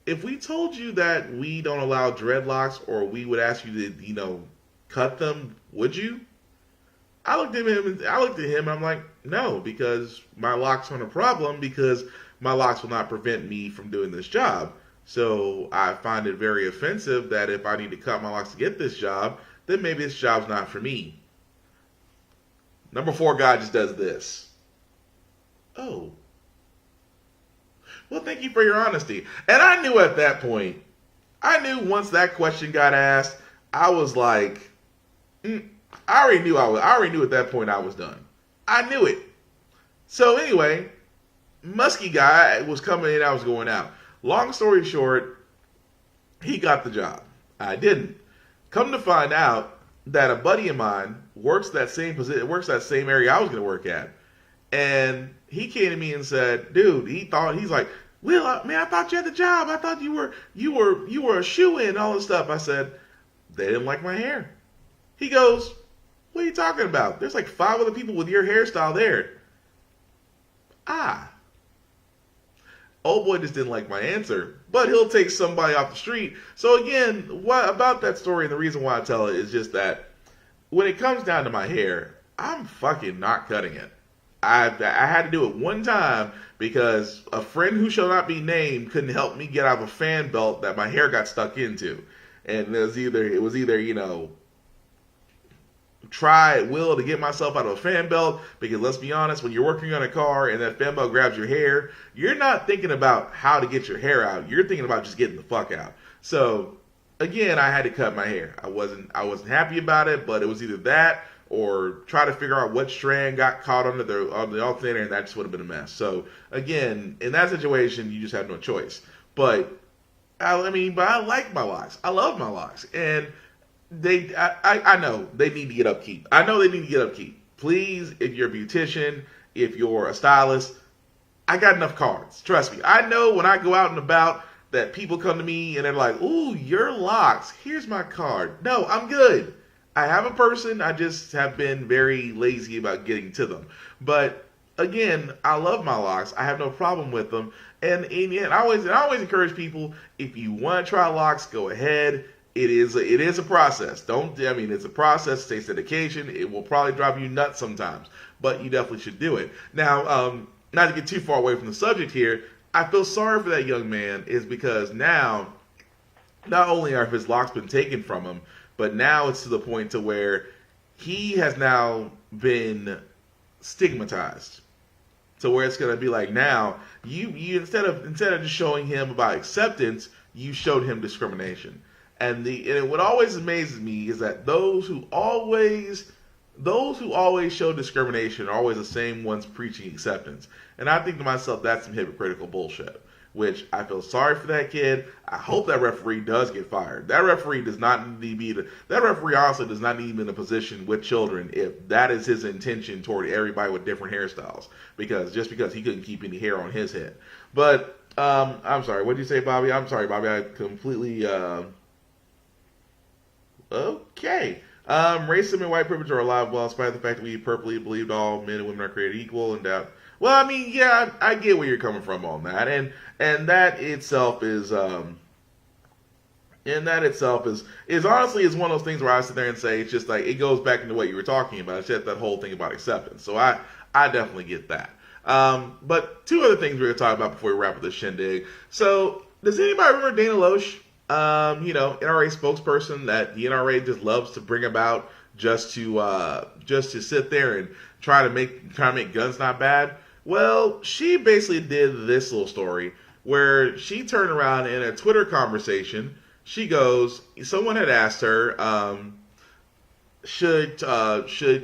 If we told you that we don't allow dreadlocks or we would ask you to, cut them, would you? I looked at him and I'm like, no, because my locks aren't a problem because my locks will not prevent me from doing this job. So I find it very offensive that if I need to cut my locks to get this job, then maybe this job's not for me. Number 4 guy just does this. Oh. Well, thank you for your honesty. And I knew at that point, once that question got asked, I was like, I already knew at that point I was done. I knew it. So anyway, musky guy was coming in, I was going out. Long story short, he got the job. I didn't. Come to find out that a buddy of mine works that same area I was going to work at. And he came to me and said, dude, he's like, Will, man, I thought you had the job. I thought you were a shoo-in and all this stuff. I said, they didn't like my hair. He goes, what are you talking about? There's like 5 other people with your hairstyle there. Old boy just didn't like my answer, but he'll take somebody off the street. So again, what about that story and the reason why I tell it is just that when it comes down to my hair, I'm fucking not cutting it. I had to do it one time because a friend who shall not be named couldn't help me get out of a fan belt that my hair got stuck into. And it was either try at will to get myself out of a fan belt, because let's be honest, when you're working on a car and that fan belt grabs your hair, you're not thinking about how to get your hair out. You're thinking about just getting the fuck out. So again, I had to cut my hair. I wasn't happy about it, but it was either that or try to figure out what strand got caught on the alternator, and that just would have been a mess. So again, in that situation, you just have no choice. But I like my locks. I love my locks, and I know they need to get upkeep. I know they need to get upkeep. Please, if you're a beautician, if you're a stylist, I got enough cards. Trust me. I know when I go out and about that people come to me and they're like, ooh, your locks. Here's my card. No, I'm good. I have a person. I just have been very lazy about getting to them. But again, I love my locks. I have no problem with them. And I always encourage people, if you want to try locks, go ahead. It is a process. It's a process. It takes dedication. It will probably drive you nuts sometimes, but you definitely should do it. Now, not to get too far away from the subject here, I feel sorry for that young man is because now, not only are his locks been taken from him, but now it's to the point to where he has now been stigmatized. So where it's going to be like now, you instead of just showing him about acceptance, you showed him discrimination. And what always amazes me is that those who always show discrimination are always the same ones preaching acceptance. And I think to myself, that's some hypocritical bullshit. Which I feel sorry for that kid. I hope that referee does get fired. That referee does not need to be that referee honestly does not need to be in a position with children if that is his intention toward everybody with different hairstyles. Because he couldn't keep any hair on his head. But I'm sorry. What did you say, Bobby? I'm sorry, Bobby. I completely okay. Racism and white privilege are alive well, in spite of the fact that we purposely believed all men and women are created equal and that. Well, I mean, yeah, I get where you're coming from on that, and that itself is honestly is one of those things where I sit there and say it's just like it goes back into what you were talking about. It's just that whole thing about acceptance. So I definitely get that. But two other things we're gonna talk about before we wrap up this shindig. So does anybody remember Dana Loesch? NRA spokesperson that the NRA just loves to bring about just to sit there and try to make guns not bad. Well, she basically did this little story where she turned around in a Twitter conversation. She goes, someone had asked her, should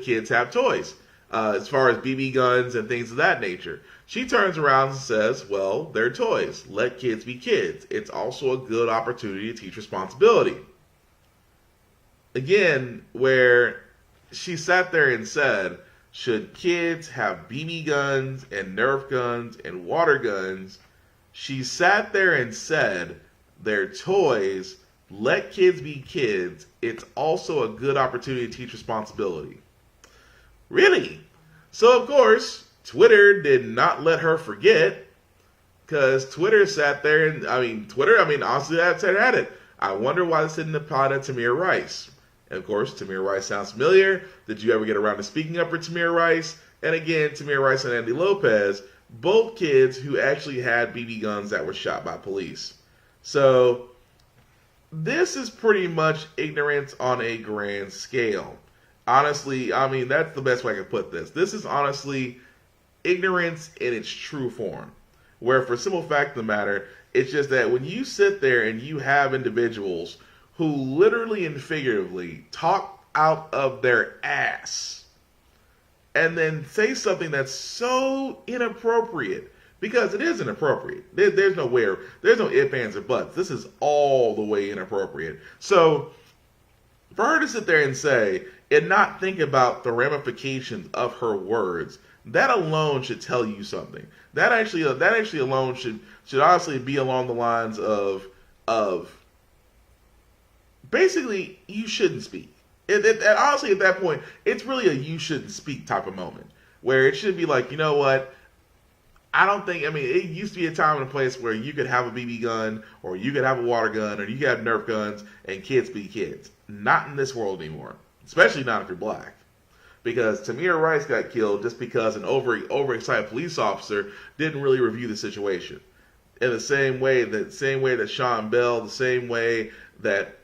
kids have toys as far as BB guns and things of that nature? She turns around and says, well, they're toys. Let kids be kids. It's also a good opportunity to teach responsibility. Again, where she sat there and said, should kids have BB guns and Nerf guns and water guns? She sat there and said, they're toys. Let kids be kids. It's also a good opportunity to teach responsibility. Really? So, of course, Twitter did not let her forget, because Twitter sat there and, honestly, I said at it. I wonder why this didn't apply to Tamir Rice. And of course, Tamir Rice sounds familiar. Did you ever get around to speaking up for Tamir Rice? And again, Tamir Rice and Andy Lopez, both kids who actually had BB guns that were shot by police. So, this is pretty much ignorance on a grand scale. Honestly, that's the best way I can put this. This is honestly ignorance in its true form. Where for simple fact of the matter, it's just that when you sit there and you have individuals who literally and figuratively talk out of their ass and then say something that's so inappropriate, because it is inappropriate. There's no ifs, ands, or buts. This is all the way inappropriate. So for her to sit there and say and not think about the ramifications of her words, that alone should tell you something. That actually alone should honestly be along the lines of basically, you shouldn't speak. And honestly, at that point, it's really a you shouldn't speak type of moment. Where it should be like, you know what? It used to be a time and a place where you could have a BB gun, or you could have a water gun, or you could have Nerf guns, and kids be kids. Not in this world anymore. Especially not if you're black. Because Tamir Rice got killed just because an overexcited police officer didn't really review the situation. In the same way that Sean Bell, the same way that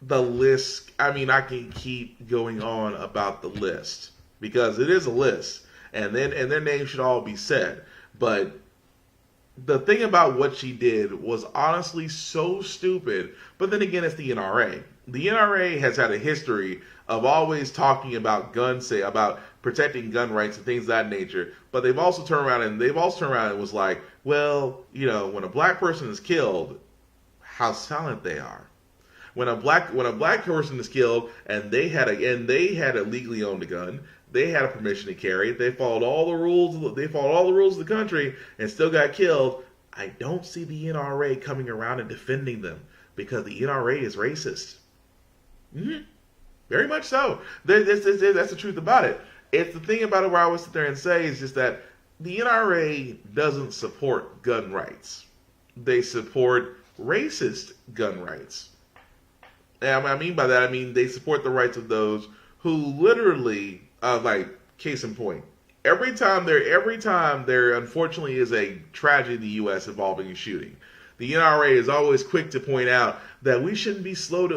the list, I can keep going on about the list, because it is a list, and their names should all be said. But the thing about what she did was honestly so stupid. But then again, it's the NRA. The NRA has had a history of always talking about about protecting gun rights and things of that nature. But they've also turned around and was like, well, when a black person is killed, how silent they are. When a black person is killed and they had legally owned a gun, they had a permission to carry it, they followed all the rules of the country and still got killed, I don't see the NRA coming around and defending them, because the NRA is racist. Very much so. That's the truth about it. It's the thing about it where I would sit there and say is just that the NRA doesn't support gun rights. They support racist gun rights. And I mean by that, they support the rights of those who literally, like, case in point, every time there unfortunately is a tragedy in the U.S. involving a shooting, the NRA is always quick to point out that we should be slow to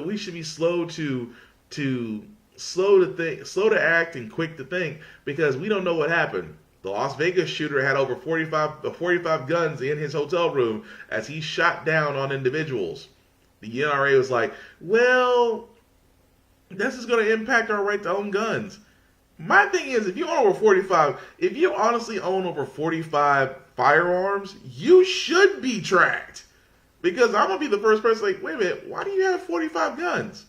act and quick to think, because we don't know what happened. The Las Vegas shooter had over 45 guns in his hotel room as he shot down on individuals. The NRA was like, well, this is going to impact our right to own guns. My thing is, if you honestly own over 45 firearms, you should be tracked. Because I'm going to be the first person like, wait a minute, why do you have 45 guns?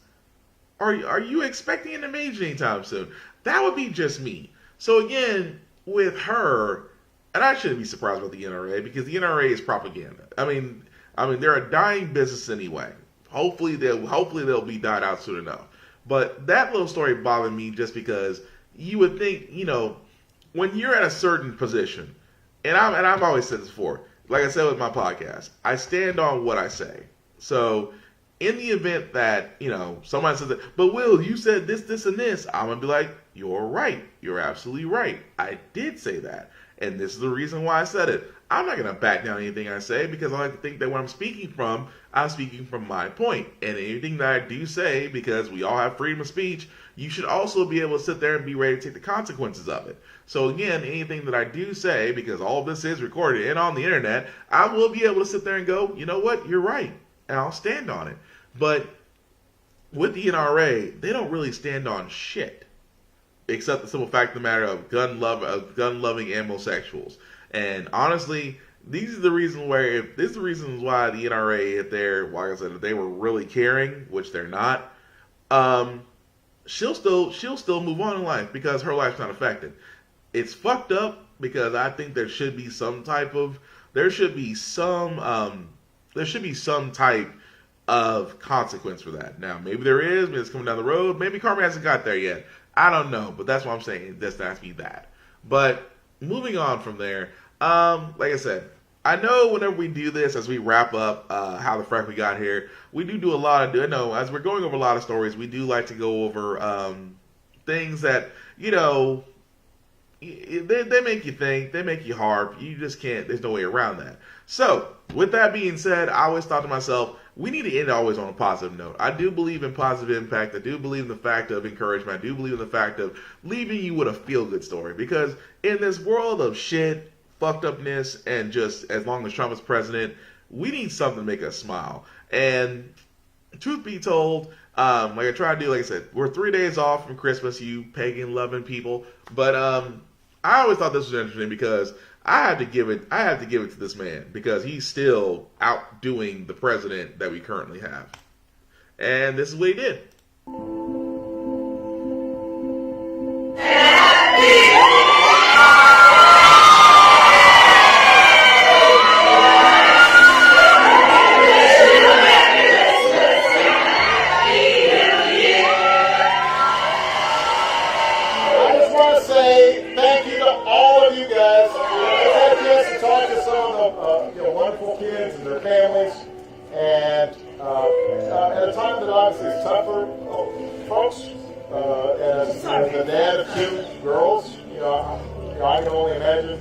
Are you expecting an invasion anytime soon? That would be just me. So again, with her, and I shouldn't be surprised about the NRA because the NRA is propaganda. I mean, they're a dying business anyway. Hopefully they'll be died out soon enough. But that little story bothered me just because you would think, when you're at a certain position, and I've always said this before, like I said with my podcast, I stand on what I say. So in the event that, somebody says that, but Will, you said this, and this, I'm going to be like, you're right. You're absolutely right. I did say that. And this is the reason why I said it. I'm not going to back down anything I say because I like to think that when I'm speaking from my point. And anything that I do say, because we all have freedom of speech, you should also be able to sit there and be ready to take the consequences of it. So again, anything that I do say, because all of this is recorded and on the internet, I will be able to sit there and go, you know what, you're right. And I'll stand on it. But with the NRA, they don't really stand on shit. Except the simple fact of the matter of gun-loving homosexuals. And honestly, these are the reasons why the NRA, if they were really caring, which they're not, she'll still move on in life because her life's not affected. It's fucked up because I think there should be some type of consequence for that. Now, maybe there is, maybe it's coming down the road, maybe karma hasn't got there yet. I don't know, but that's what I'm saying. It doesn't have to be that. But moving on from there, like I said, I know whenever we do this, as we wrap up how the Frack We Got Here, we do a lot of, as we're going over a lot of stories, we do like to go over things that, they make you think, they make you harp. You just can't, there's no way around that. So, with that being said, I always thought to myself, we need to end always on a positive note. I do believe in positive impact. I do believe in the fact of encouragement. I do believe in the fact of leaving you with a feel-good story. Because in this world of shit, fucked upness, and just as long as Trump is president, we need something to make us smile. And truth be told, like I try to do, like I said, we're 3 days off from Christmas, you pagan-loving people. But I always thought this was interesting because I have to give it to this man because he's still outdoing the president that we currently have. And this is what he did. As the dad of two girls, I can only imagine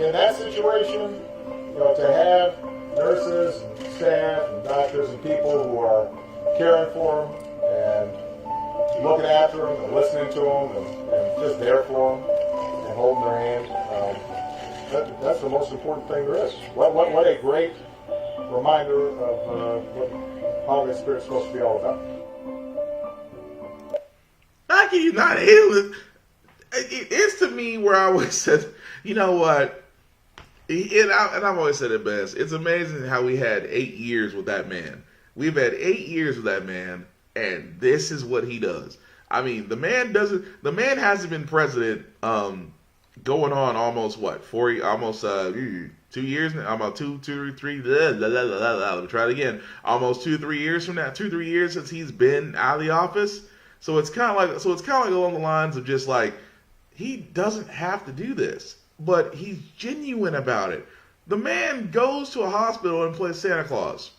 in that situation, to have nurses, staff, and doctors, and people who are caring for them and looking after them and listening to them and just there for them and holding their hand. That's the most important thing there is. What a great reminder of what holiday spirit's supposed to be all about. How can you not hail it? It's to me where I always said, you know what? And I've always said it best. It's amazing how we had 8 years with that man. We've had 8 years with that man, and this is what he does. I mean, the man hasn't been president going on almost 2 years now. About 2, 3. Let me try it again. Almost 2, 3 years from now. 2, 3 years since he's been out of the office. So it's kind of like along the lines of just like he doesn't have to do this, but he's genuine about it. The man goes to a hospital and plays Santa Claus,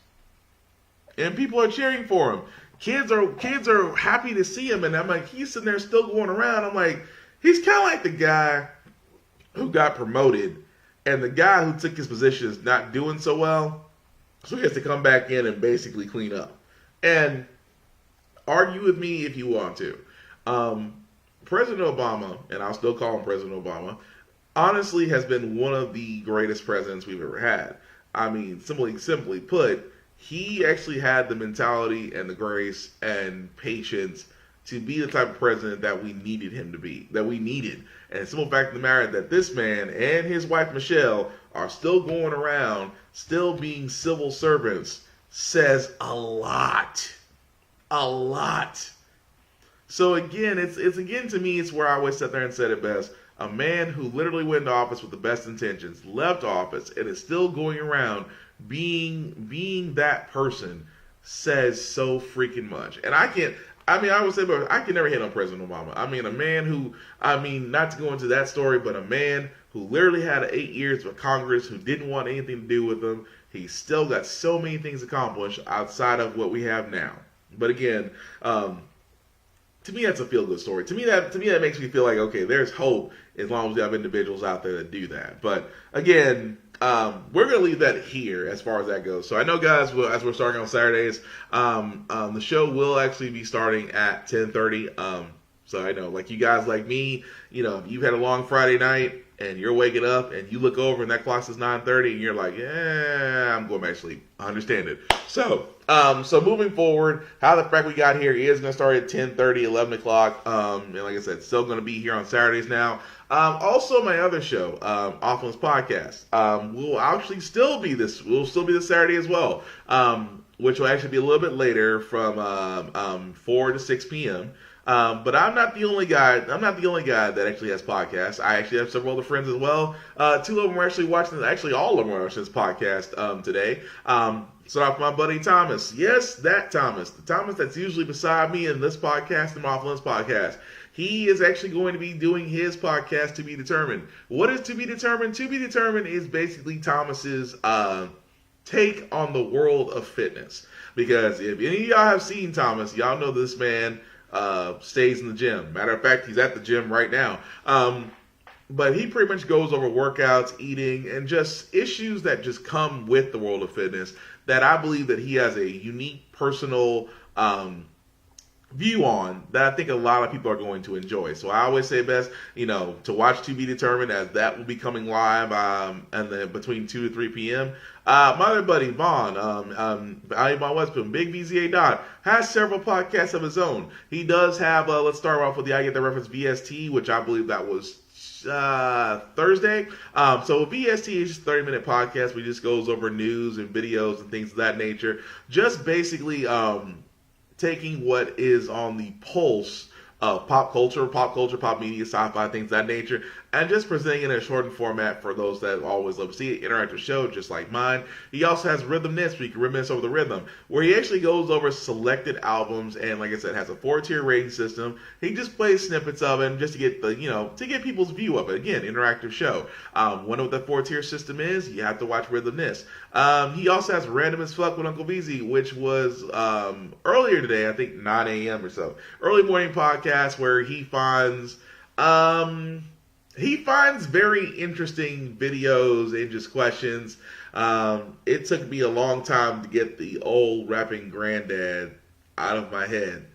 and people are cheering for him. Kids are happy to see him, and I'm like, he's sitting there still going around. I'm like, he's kind of like the guy who got promoted, and the guy who took his position is not doing so well, so he has to come back in and basically clean up. And argue with me if you want to. President Obama, and I'll still call him President Obama, honestly has been one of the greatest presidents we've ever had. I mean, simply put, he actually had the mentality and the grace and patience to be the type of president that we needed him to be, that we needed. And the simple fact of the matter that this man and his wife Michelle are still going around, still being civil servants, says a lot. A lot. So again, it's again to me, it's where I always sat there and said it best. A man who literally went into office with the best intentions, left office, and is still going around being that person says so freaking much. And I would say, but I can never hate on President Obama. I mean, a man who, not to go into that story, but a man who literally had 8 years with Congress, who didn't want anything to do with them. He still got so many things accomplished outside of what we have now. But again, to me, that's a feel-good story. To me, that makes me feel like, okay, there's hope as long as you have individuals out there that do that. But again, we're going to leave that here as far as that goes. So I know, guys, as we're starting on Saturdays, the show will actually be starting at 10:30. So I know, like you guys like me, if you've had a long Friday night and you're waking up and you look over and that clock says 9:30 and you're like, yeah, I'm going back to sleep. I understand it. So moving forward, how the Frack We Got Here is going to start at 10:30, 11 o'clock. And like I said, still going to be here on Saturdays now. Also, my other show, Offense Podcast, will actually still be this Saturday as well, which will actually be a little bit later from 4 to 6 p.m. But I'm not the only guy. I'm not the only guy that actually has podcasts. I actually have several other friends as well. 2 of them are actually watching. Actually, all of them are watching this podcast today. Start off with my buddy Thomas. Yes, that Thomas. The Thomas that's usually beside me in this podcast, the Offense Podcast. He is actually going to be doing his podcast, To Be Determined. What is To Be Determined? To Be Determined is basically Thomas's take on the world of fitness. Because if any of y'all have seen Thomas, y'all know this man stays in the gym. Matter of fact, he's at the gym right now. But he pretty much goes over workouts, eating, and just issues that just come with the world of fitness that I believe that he has a unique personal view on that I think a lot of people are going to enjoy. So I always say best, to watch To Be Determined, as that will be coming live and then between 2 to 3 p.m. My other buddy, Vaughn, Vaughn Westbourne, Big VZA Dot, has several podcasts of his own. He does have, let's start off with the I Get the Reference VST, which I believe that was Thursday. So VST is just a 30-minute podcast. We just goes over news and videos and things of that nature. Just basically taking what is on the pulse of pop culture, pop media, sci-fi, things of that nature, and just presenting it in a shortened format for those that always love to see it. Interactive show, just like mine. He also has Rhythmness, where you can reminisce over the rhythm, where he actually goes over selected albums, and like I said, has a 4-tier rating system. He just plays snippets of it just to get to get people's view of it. Again, interactive show. Wonder what the 4-tier system is? You have to watch Rhythmness. He also has Random as Fuck with Uncle VZ, which was earlier today, I think 9 a.m. or so. Early morning podcast where he finds very interesting videos and just questions. It took me a long time to get the old rapping granddad out of my head.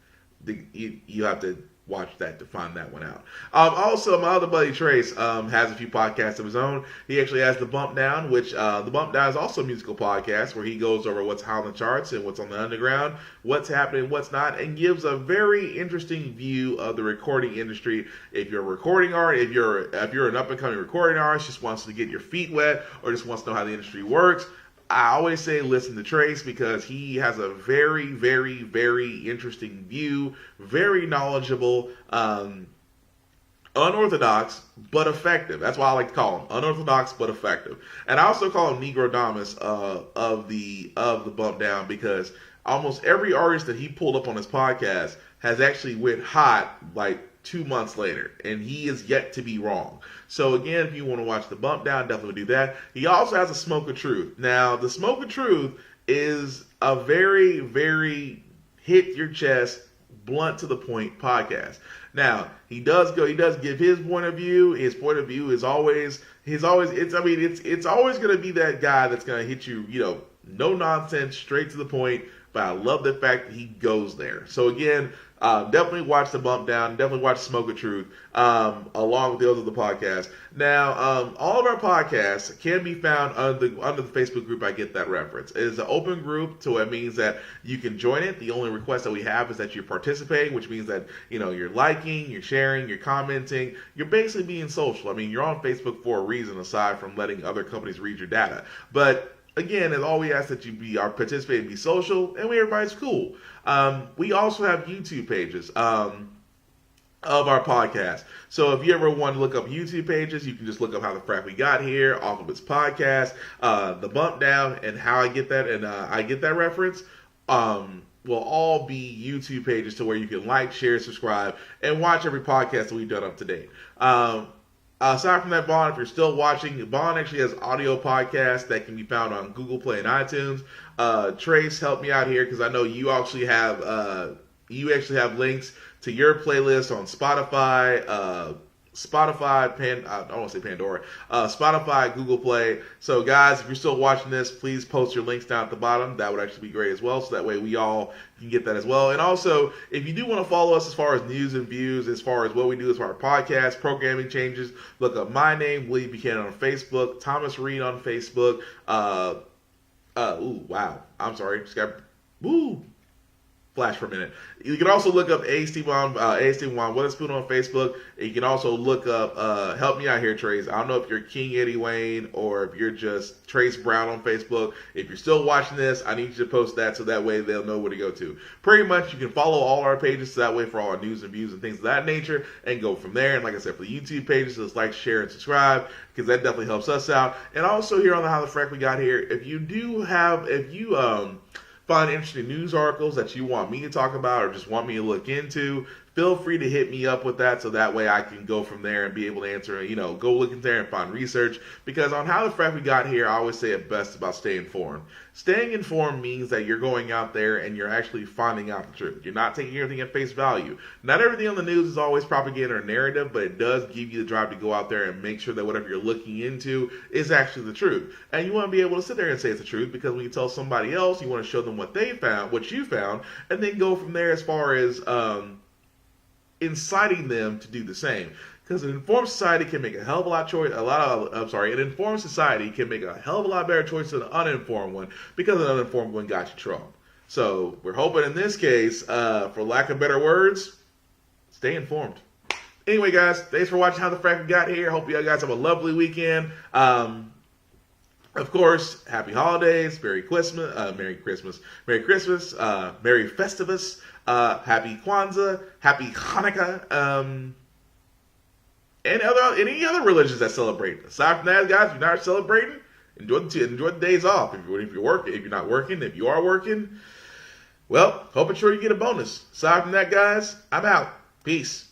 You have to watch that to find that one out. Also, my other buddy Trace has a few podcasts of his own. He actually has The Bump Down, which The Bump Down is also a musical podcast where he goes over what's hot on the charts and what's on the underground, what's happening, what's not, and gives a very interesting view of the recording industry. If you're a recording artist, if you're an up-and-coming recording artist, just wants to get your feet wet or just wants to know how the industry works, I always say listen to Trace because he has a very, very, very interesting view, very knowledgeable, unorthodox but effective. That's why I like to call him unorthodox but effective. And I also call him Negrodamus of the Bump Down because almost every artist that he pulled up on his podcast has actually went hot like 2 months later, and he is yet to be wrong. So again, if you want to watch The Bump Down, definitely do that. He also has a Smoke of Truth. Now, the Smoke of Truth is a very, very hit your chest, blunt to the point podcast. Now, he does give his point of view. His point of view is always it's always going to be that guy that's going to hit you, no nonsense, straight to the point, but I love the fact that he goes there. So again, definitely watch the Bump Down, definitely watch Smoke of Truth, along with the others of the podcast. Now, all of our podcasts can be found under the Facebook group. I Get That Reference. It is an open group, so it means that you can join it. The only request that we have is that you're participating, which means that you're liking, you're sharing, you're commenting, you're basically being social. I mean, you're on Facebook for a reason, aside from letting other companies read your data. But again, it's all we ask that you are participating, be social, and everybody's cool. We also have YouTube pages of our podcast. So if you ever want to look up YouTube pages, you can just look up How the Frack We Got Here off of its podcast, the Bump Down, and How I Get That, and I Get That Reference. Will all be YouTube pages to where you can like, share, subscribe, and watch every podcast that we've done up to date. Aside from that, Vaughn, if you're still watching, Vaughn actually has audio podcasts that can be found on Google Play and iTunes. Trace, help me out here, because I know you actually have links to your playlist on Spotify, I don't want to say Pandora, Spotify, Google Play. So guys, if you're still watching this, please post your links down at the bottom. That would actually be great as well, so that way we all can get that as well. And also, if you do want to follow us as far as news and views, as far as what we do as far as podcast, programming changes, look up my name, William Buchanan, on Facebook, Thomas Reed on Facebook. Flash for a minute. You can also look up A.Steve1 Witherspoon on Facebook. You can also look up, help me out here, Trace. I don't know if you're King Eddie Wayne or if you're just Trace Brown on Facebook. If you're still watching this, I need you to post that so that way they'll know where to go to. Pretty much, you can follow all our pages so that way for all our news and views and things of that nature and go from there. And like I said, for the YouTube pages, just like, share, and subscribe because that definitely helps us out. And also here on the How the Frack We Got Here, if you find interesting news articles that you want me to talk about or just want me to look into, feel free to hit me up with that so that way I can go from there and be able to answer, go look in there and find research. Because on How the Frack We Got Here, I always say it best about staying informed. Staying informed means that you're going out there and you're actually finding out the truth. You're not taking everything at face value. Not everything on the news is always propaganda or narrative, but it does give you the drive to go out there and make sure that whatever you're looking into is actually the truth. And you want to be able to sit there and say it's the truth, because when you tell somebody else, you want to show them what they found, what you found, and then go from there as far as inciting them to do the same. Because an informed society can make a hell of a lot an informed society can make a hell of a lot better choice than an uninformed one, because an uninformed one got you Trump. So we're hoping in this case, for lack of better words, stay informed. Anyway, guys, thanks for watching How the Frack We Got Here. Hope you guys have a lovely weekend. Of course, happy holidays, Merry Christmas, Merry Festivus, Happy Kwanzaa, Happy Hanukkah, and any other religions that celebrate. Aside from that, guys, if you're not celebrating, enjoy the days off. If you're not working, if you are working, well, hope and sure you get a bonus. Aside from that, guys, I'm out. Peace.